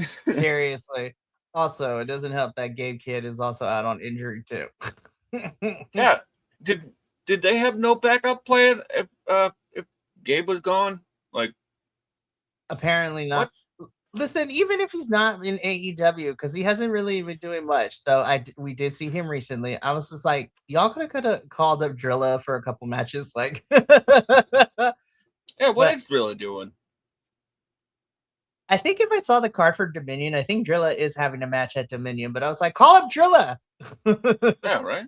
Seriously. Also, it doesn't help that Gabe Kid is also out on injury too. Yeah, did they have no backup plan if Gabe was gone? Like Apparently not. what? Listen, even if he's not in AEW, because he hasn't really been doing much, though we did see him recently. I was just like, y'all could have called up Drilla for a couple matches, like. Yeah, what But is Drilla doing? I think if I saw the card for Dominion, I think Drilla is having a match at Dominion, but I was like, call up Drilla. Yeah, right.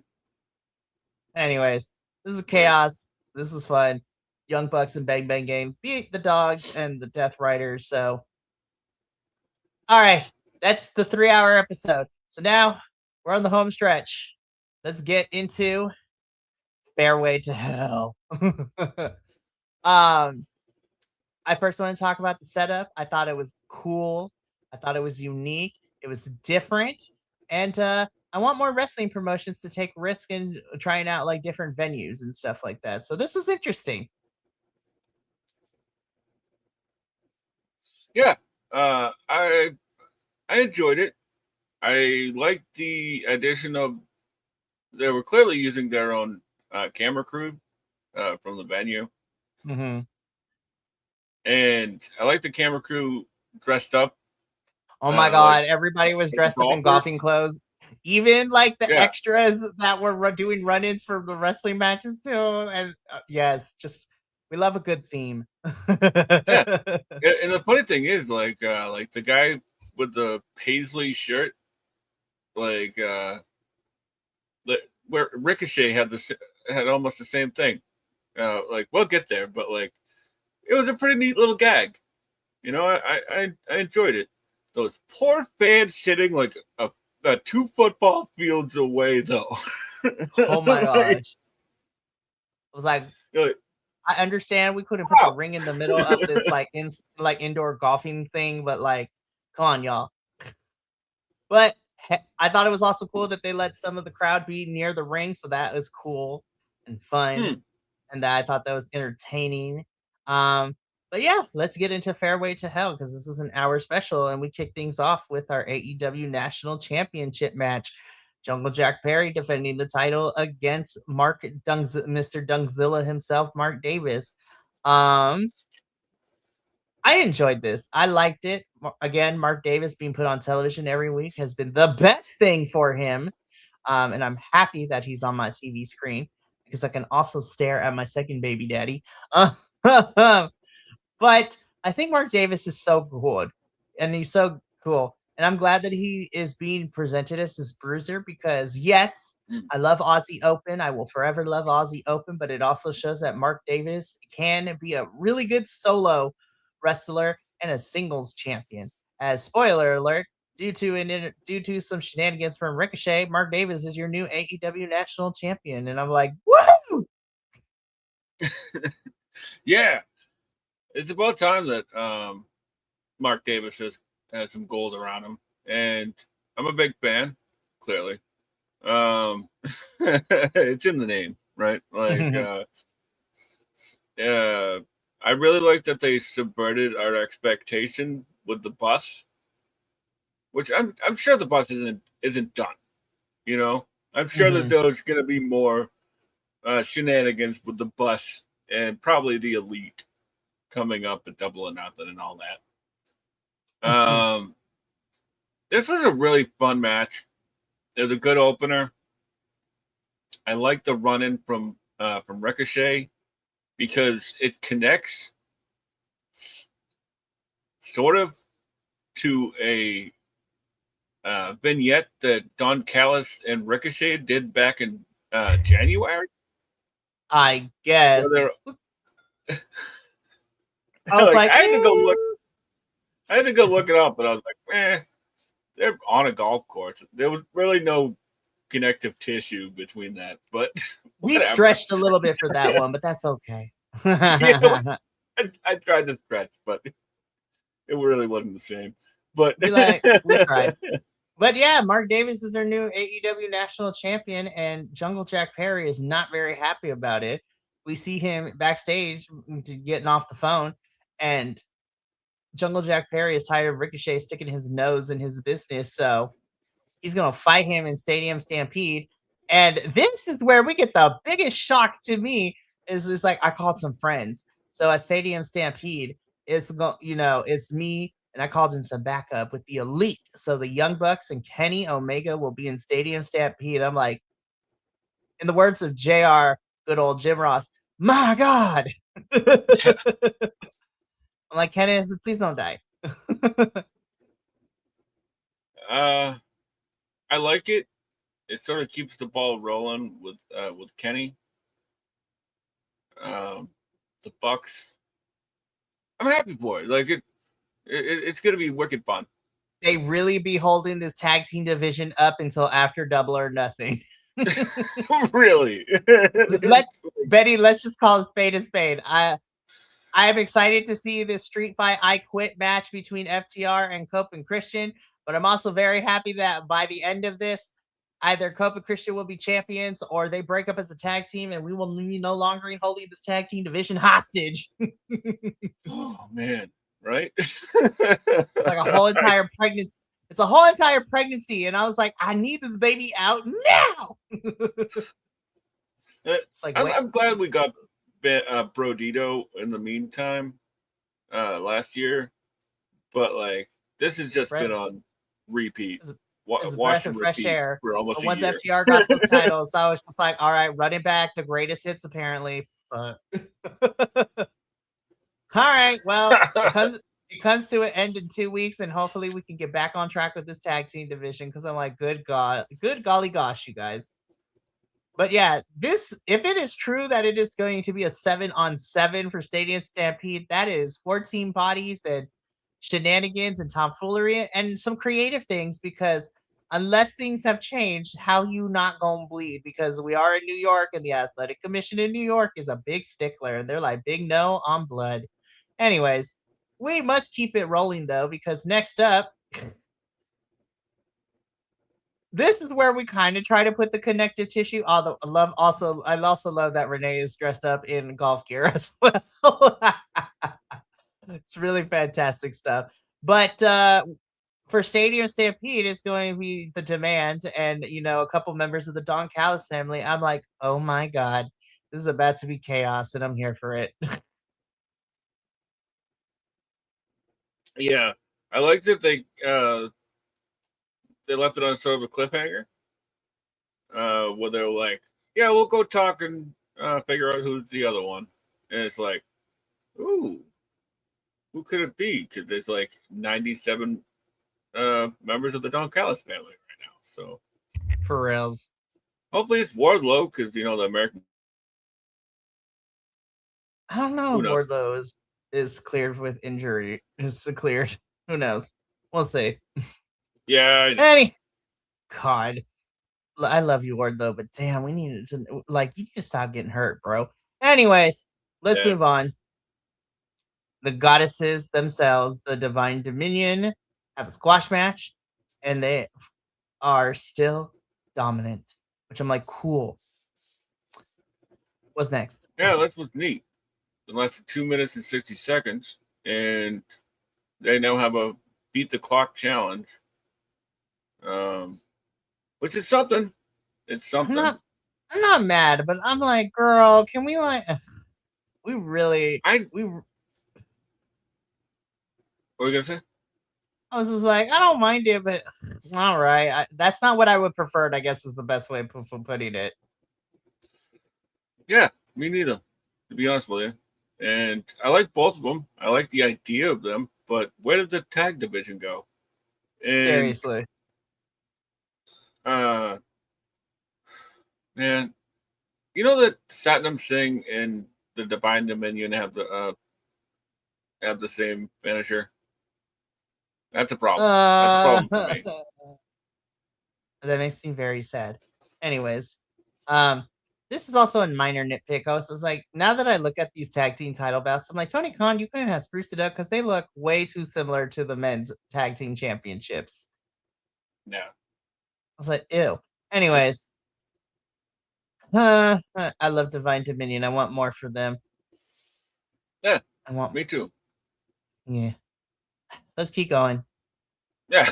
Anyways, this is Weird. chaos. This was fun. Young Bucks and Bang Bang Game beat the Dogs and the Death Riders. So, all right, that's the 3-hour episode. So now we're on the home stretch. Let's get into Fairway to Hell. um, I first want to talk about the setup. I thought it was cool. I thought it was unique. It was different. And I want more wrestling promotions to take risk in trying out like different venues and stuff like that. So this was interesting. Yeah, I enjoyed it. I liked the addition of they were clearly using their own camera crew from the venue, Mm-hmm. and I like the camera crew dressed up Oh my like god, everybody was dressed up in golfing golfers. clothes. Even like the Yeah, extras that were doing run-ins for the wrestling matches too. And yes, just we love a good theme. yeah. And the funny thing is, like the guy with the paisley shirt, like where Ricochet had almost the same thing. Like we'll get there, but like it was a pretty neat little gag. You know, I enjoyed it. Those poor fans sitting like a 2 football fields away, though. Oh my like, gosh. I was like, like, I understand we couldn't put the wow. ring in the middle of this like indoor golfing thing, but like, come on, y'all. But I thought it was also cool that they let some of the crowd be near the ring, so that was cool and fun, Hmm. and that I thought that was entertaining. But yeah, let's get into Fairway to Hell because this is an hour special, and we kick things off with our AEW National Championship match. Jungle Jack Perry defending the title against Mr. Dungzilla himself, Mark Davis. Um, I enjoyed this. I liked it. Again, Mark Davis being put on television every week has been the best thing for him. And I'm happy that he's on my TV screen because I can also stare at my second baby daddy. But I think Mark Davis is so good, and he's so cool, and I'm glad that he is being presented as this bruiser because yes, Hmm. I love Aussie Open. I will forever love Aussie Open, but it also shows that Mark Davis can be a really good solo wrestler and a singles champion. As spoiler alert, due to some shenanigans from Ricochet, Mark Davis is your new AEW National Champion, and I'm like, woo! Yeah, it's about time that Mark Davis has some gold around him, and I'm a big fan. Clearly, it's in the name, right? Like, I really like that they subverted our expectation with the bus, which I'm sure the bus isn't done. You know, I'm sure that Mhm. there's going to be more shenanigans with the bus and probably the elite coming up at Double or Nothing and all that. This was a really fun match. It was a good opener. I like the run in from Ricochet because it connects sort of to a vignette that Don Callis and Ricochet did back in January. I Where guess. they're I was like, like, I had to go it's look it up, but I was like, they're on a golf course. There was really no connective tissue between that, but we whatever. stretched a little bit for that one, but that's okay. You know, I tried to stretch, but it really wasn't the same. But We tried. But yeah, Mark Davis is our new AEW national champion, and Jungle Jack Perry is not very happy about it. We see him backstage getting off the phone, and Jungle Jack Perry is tired of Ricochet sticking his nose in his business, so he's gonna fight him in Stadium Stampede. And this is where we get the biggest shock to me is like I called some friends. So at Stadium Stampede, it's me and I called in some backup with the Elite. So the Young Bucks and Kenny Omega will be in Stadium Stampede. I'm like, in the words of JR, good old Jim Ross, my God. I'm like, Kenneth, please don't die. I like it. It sort of keeps the ball rolling with Kenny. The Bucks. I'm happy for it. Like it's gonna be wicked fun. They really be holding this tag team division up until after Double or Nothing. Really? Let's just call a spade a spade. I am excited to see this Street Fight I Quit match between FTR and Cope and Christian, but I'm also very happy that by the end of this, either Cope and Christian will be champions or they break up as a tag team and we will be no longer holding this tag team division hostage. Oh man, right? It's like a whole entire pregnancy. It's a whole entire pregnancy, and I was like, I need this baby out now. It's like, I'm glad we got Brodito in the meantime last year, but like this has just been on repeat. It's a breath of fresh air. For almost but once a year. FTR got those titles, I was just like, all right, running back, the greatest hits apparently. All right, well, it comes to an end in 2 weeks, and hopefully we can get back on track with this tag team division because I'm like, good golly gosh, you guys. But yeah, if it is true that it is going to be a 7-on-7 for Stadium Stampede, that is 14 bodies and shenanigans and tomfoolery and some creative things because unless things have changed, how you not gonna bleed? Because we are in New York and the Athletic Commission in New York is a big stickler and they're like big no on blood. Anyways, we must keep it rolling though because next up this is where we kind of try to put the connective tissue. Although I also love that Renee is dressed up in golf gear as well. It's really fantastic stuff. But for Stadium Stampede, it's going to be the Demand and a couple members of the Don Callis family. I'm like, oh my god, this is about to be chaos, and I'm here for it. Yeah, I like that they left it on sort of a cliffhanger. Where they're like, yeah, we'll go talk and figure out who's the other one. And it's like, ooh, who could it be? Because there's like 97 members of the Don Callis family right now. So for reals. Hopefully it's Wardlow because the American. I don't know if Wardlow is cleared with injury. Is cleared. Who knows? We'll see. Yeah. God. I love you, Wardlow, but damn, we need to you need to stop getting hurt, bro. Anyways, let's move on. The goddesses themselves, the Divine Dominion, have a squash match, and they are still dominant, which I'm like, cool. What's next? Yeah, that was neat. It lasted 2 minutes and 60 seconds, and they now have a beat the clock challenge. Which is something. It's something. I'm not mad, but I'm like, girl, can we we really What were you gonna say? I was just like, I don't mind it, but all right. That's not what I would prefer, I guess is the best way of putting it. Yeah, me neither, to be honest with you. And I like both of them. I like the idea of them, but where did the tag division go? And, seriously. Man, you know that Satnam Singh and the Divine Dominion have the same finisher? That's a problem. That's a problem for me. That makes me very sad. Anyways, this is also a minor nitpick. I was like, now that I look at these tag team title bouts, I'm like, Tony Khan, you couldn't have spruced it up because they look way too similar to the men's tag team championships. Yeah. I was like, ew. Anyways, I love Divine Dominion. I want more for them. Yeah, me too. Yeah. Let's keep going. Yeah,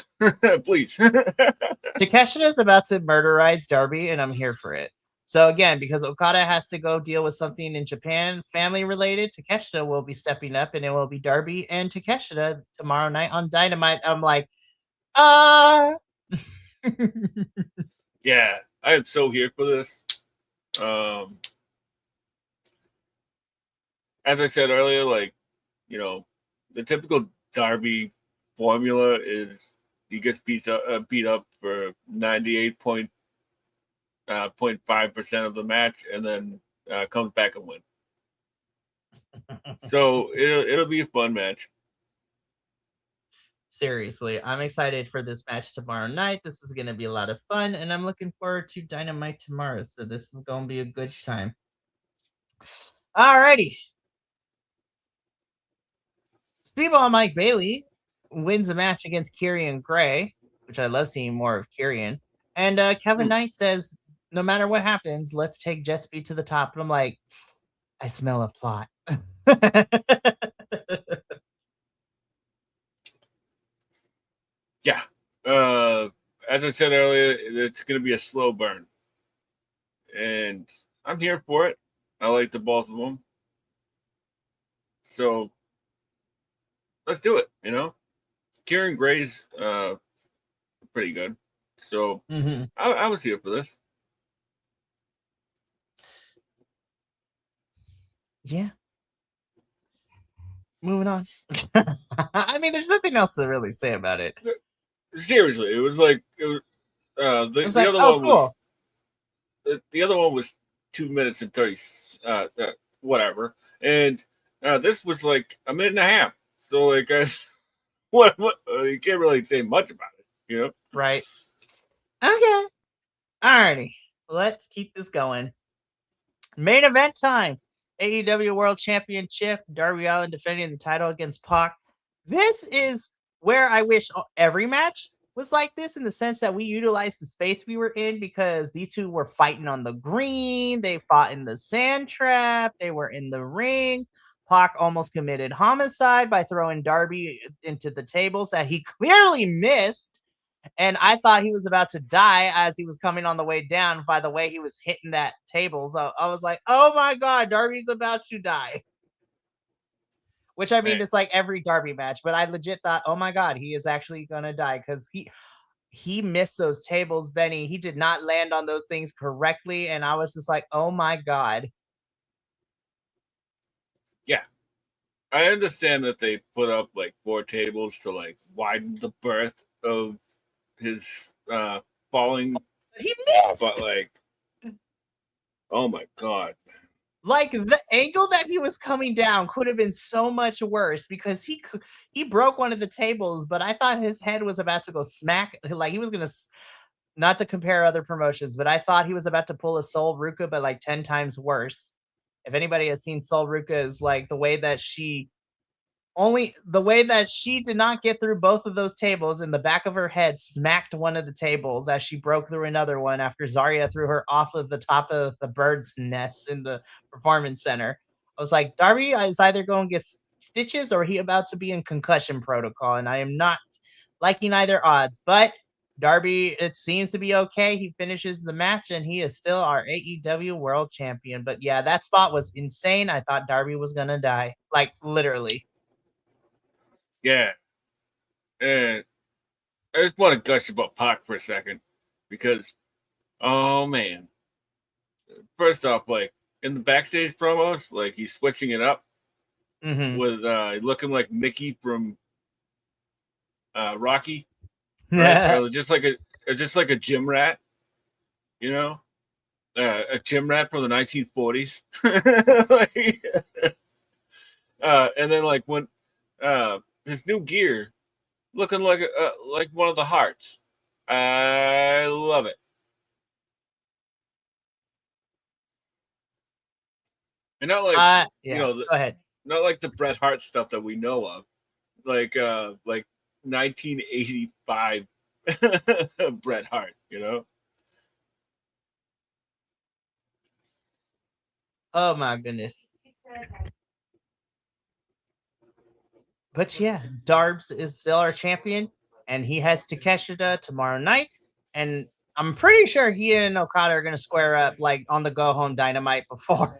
please. Takeshita is about to murderize Darby, and I'm here for it. So again, because Okada has to go deal with something in Japan, family related, Takeshita will be stepping up, and it will be Darby and Takeshita tomorrow night on Dynamite. I'm like, Yeah, I am so here for this. As I said earlier, the typical Darby formula is he gets beat up for 98.5% of the match, and then comes back and wins. So it'll be a fun match. Seriously, I'm excited for this match tomorrow night. This is going to be a lot of fun, and I'm looking forward to Dynamite tomorrow. So this is going to be a good time. Alrighty. Speedball Mike Bailey wins a match against Kieran Gray, which I love seeing more of Kieran. And Kevin Knight says, no matter what happens, let's take Jet Speed to the top. And I'm like, I smell a plot. Yeah. As I said earlier, it's going to be a slow burn. And I'm here for it. I like the both of them. So let's do it, Kieran Gray's pretty good. So I was here for this. Yeah. Moving on. I mean, there's nothing else to really say about it. Seriously, it was like the other one cool. The other one was 2 minutes and 30 whatever, and this was like a minute and a half. So like, what you can't really say much about it, Right. Okay. Alrighty. Let's keep this going. Main event time. AEW World Championship. Darby Allin defending the title against Pac. This is where I wish every match was like this, in the sense that we utilized the space we were in, because these two were fighting on the green. They fought in the sand trap. They were in the ring. Pac almost committed homicide by throwing Darby into the tables that he clearly missed. And I thought he was about to die as he was coming on the way down by the way he was hitting that table. So I was like, oh my God, Darby's about to die. Which, I mean, it's like every Darby match, but I legit thought, oh my God, he is actually going to die, because he missed those tables, Benny. He did not land on those things correctly. And I was just like, oh my God. Yeah. I understand that they put up like 4 tables to like widen the berth of his falling. He missed. But like, oh my God. Like, the angle that he was coming down could have been so much worse, because he broke one of the tables, but I thought his head was about to go smack. Like, he was going to, not to compare other promotions, but I thought he was about to pull a Sol Ruka, but like 10 times worse. If anybody has seen Sol Ruka, is like the way that she did not get through both of those tables, and the back of her head smacked one of the tables as she broke through another one after Zarya threw her off of the top of the bird's nest in the performance center. I was like, Darby is either going to get stitches or he about to be in concussion protocol, and I am not liking either odds. But Darby, it seems to be okay. He finishes the match, and he is still our AEW World Champion. But yeah, that spot was insane. I thought Darby was going to die, like literally. Yeah. And I just want to gush about Pac for a second, because, oh man. First off, like in the backstage promos, like he's switching it up with looking like Mickey from Rocky, right? Or just like a gym rat, a gym rat from the 1940s. And then like when his new gear, looking like one of the Hearts. I love it. And not like go ahead. Not like the Bret Hart stuff that we know of, like 1985 Bret Hart, Oh my goodness. But yeah, Darbs is still our champion, and he has Takeshita tomorrow night. And I'm pretty sure he and Okada are going to square up like on the Go Home Dynamite before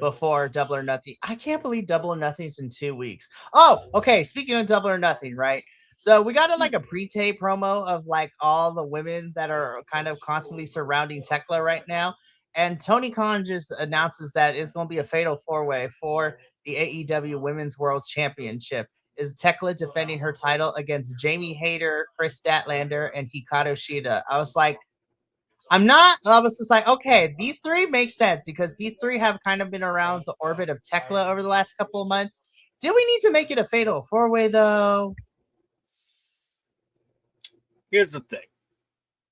before Double or Nothing. I can't believe Double or Nothing's in 2 weeks. Oh, okay. Speaking of Double or Nothing, right? So we got like a pre-tape promo of like all the women that are kind of constantly surrounding Tekla right now. And Tony Khan just announces that it's going to be a fatal 4-way for the AEW Women's World Championship. is Tekla defending her title against Jamie Hayter, Chris Statlander, and Hikaru Shida. I was just like, okay, these three make sense because these three have kind of been around the orbit of Tekla over the last couple of months. Do we need to make it a fatal 4-way though? Here's the thing,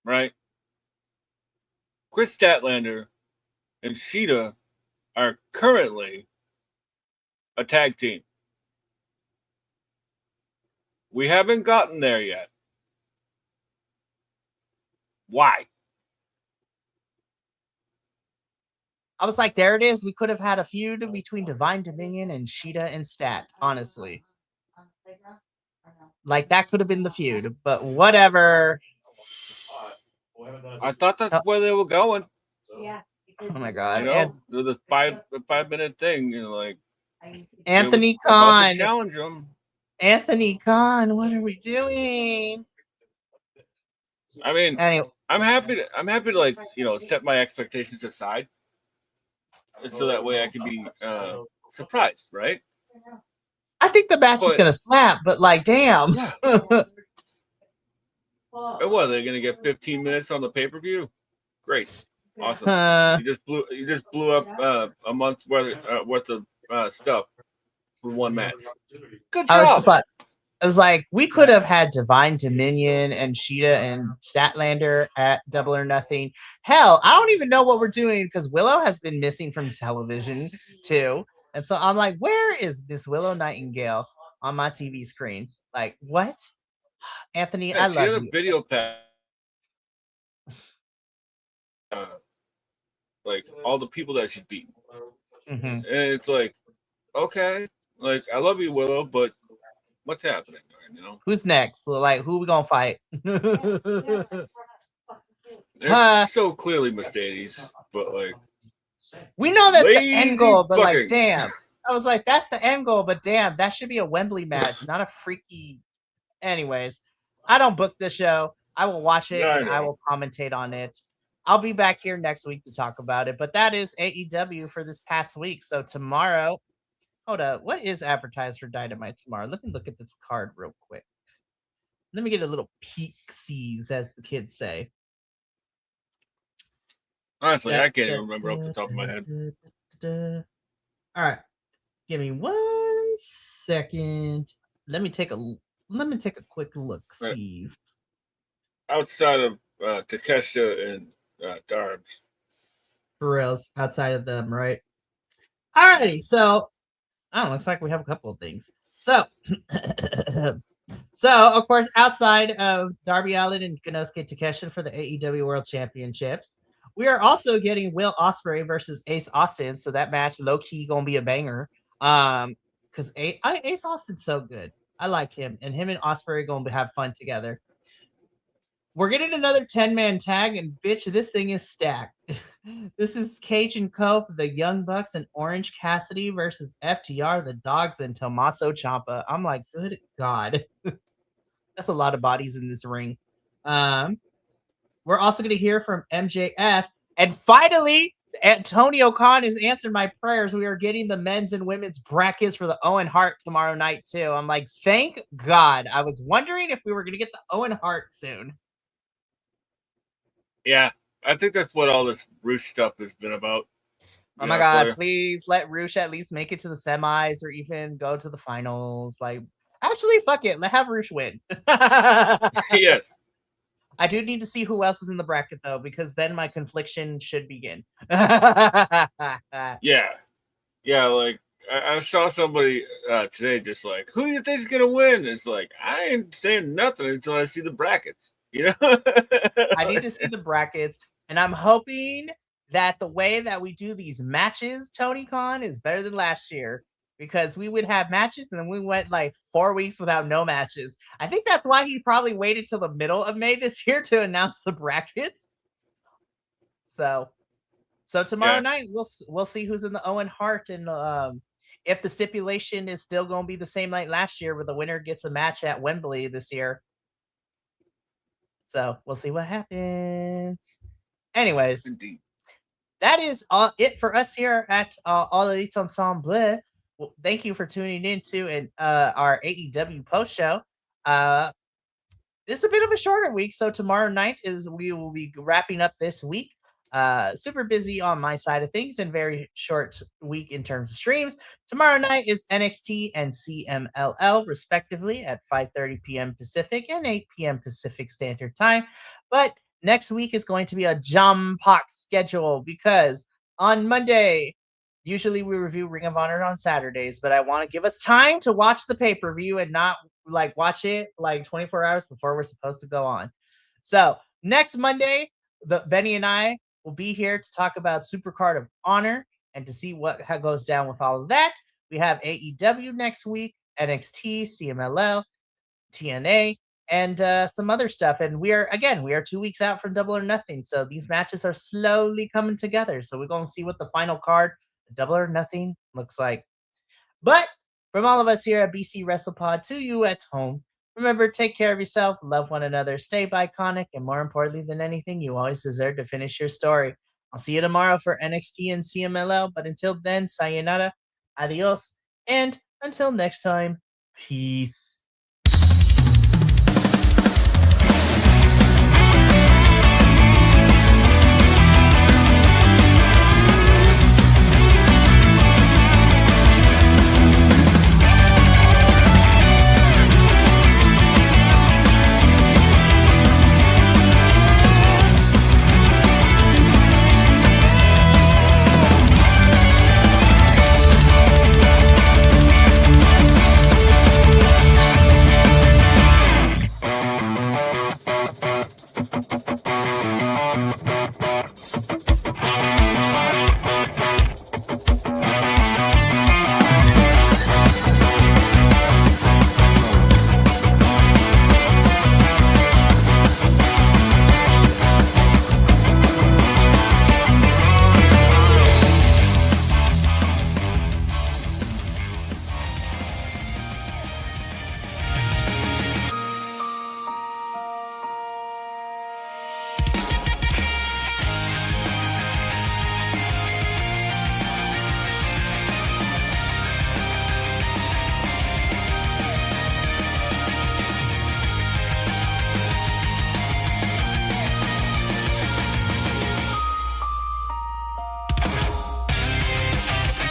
right? Chris Statlander and Shida are currently a tag team. We haven't gotten there yet. Why? I was like, there it is. We could have had a feud between Divine Dominion and Shida and Stat, honestly. Like, that could have been the feud, but whatever. I thought that's where they were going. Yeah. Oh my god. The 5-minute thing, like Anthony Khan. Challenge them. Anthony Khan, what are we doing? I mean, anyway. I'm happy to like, set my expectations aside. So that way I can be surprised, right? I think the match is gonna slap, but like, damn. Yeah. What, they're gonna get 15 minutes on the pay-per-view? Great, awesome. You just blew up a month's worth of stuff for one match. Good job. I was like, we could have had Divine Dominion and Shida and Statlander at Double or Nothing. Hell, I don't even know what we're doing because Willow has been missing from television too. And so I'm like, where is Miss Willow Nightingale on my TV screen? Like, what? Anthony, I love you. She had a video pack. Like all the people that she beat. Mm-hmm. And it's like, okay, like I love you, Willow, but what's happening? Who's next? Like, who we gonna fight? It's so clearly Mercedes, but like we know that's the end goal, but like, damn. I was like, that's the end goal, but damn, that should be a Wembley match, not a freaky. Anyways, I don't book the show. I will watch it and I will commentate on it. I'll be back here next week to talk about it. But that is AEW for this past week. So tomorrow. Hold up. What is advertised for Dynamite tomorrow? Let me look at this card real quick. Let me get a little peek-sees, as the kids say. Honestly, I can't even remember off the top of my head. All right. Give me 1 second. Let me take a quick look. Sees. Outside of Takeshita and Darbs. For reals, outside of them, right? Alrighty, so looks like we have a couple of things. So, of course, outside of Darby Allin and Konosuke Takeshita for the AEW World Championships, we are also getting Will Ospreay versus Ace Austin. So that match, low key, gonna be a banger. Because Ace Austin's so good. I like him, and Ospreay gonna have fun together. We're getting another 10-man tag, and bitch, this thing is stacked. This is Cajun Cope, the Young Bucks, and Orange Cassidy versus FTR, the Dogs, and Tommaso Ciampa. I'm like, good God. That's a lot of bodies in this ring. We're also going to hear from MJF. And finally, Antonio Khan has answered my prayers. We are getting the men's and women's brackets for the Owen Hart tomorrow night, too. I'm like, thank God. I was wondering if we were going to get the Owen Hart soon. Yeah, I think that's what all this Roosh stuff has been about. Oh my God, please let Roosh at least make it to the semis or even go to the finals. Like, actually, fuck it. Let have Roosh win. Yes. I do need to see who else is in the bracket, though, because then my confliction should begin. Yeah. Yeah, like, I saw somebody today just like, who do you think is going to win? It's like, I ain't saying nothing until I see the brackets. I need to see the brackets, and I'm hoping that the way that we do these matches, Tony Khan, is better than last year, because we would have matches and then we went like 4 weeks without no matches. I think that's why he probably waited till the middle of May this year to announce the brackets. So tomorrow night we'll see who's in the Owen Hart, and if the stipulation is still going to be the same like last year, where the winner gets a match at Wembley this year. So we'll see what happens. Anyways, indeed, that is it for us here at All Elite Ensemble. Well, thank you for tuning in to our AEW post show. Uh, this is a bit of a shorter week, so tomorrow night is we will be wrapping up this week. Super busy on my side of things and very short week in terms of streams. Tomorrow night is NXT and CMLL respectively at 5:30 p.m. Pacific and 8 p.m. Pacific Standard Time. But next week is going to be a jam-packed schedule because on Monday, usually we review Ring of Honor on Saturdays, but I want to give us time to watch the pay-per-view and not like watch it like 24 hours before we're supposed to go on. So next Monday, the Benny and I will be here to talk about Supercard of Honor and to see what goes down with all of that. We have AEW next week, NXT, CMLL, TNA, and some other stuff. And we are 2 weeks out from Double or Nothing, so these matches are slowly coming together. So we're going to see what the final card, Double or Nothing, looks like. But from all of us here at BC WrestlePod to you at home, remember, take care of yourself, love one another, stay iconic, and more importantly than anything, you always deserve to finish your story. I'll see you tomorrow for NXT and CMLL, but until then, sayonara, adios, and until next time, peace.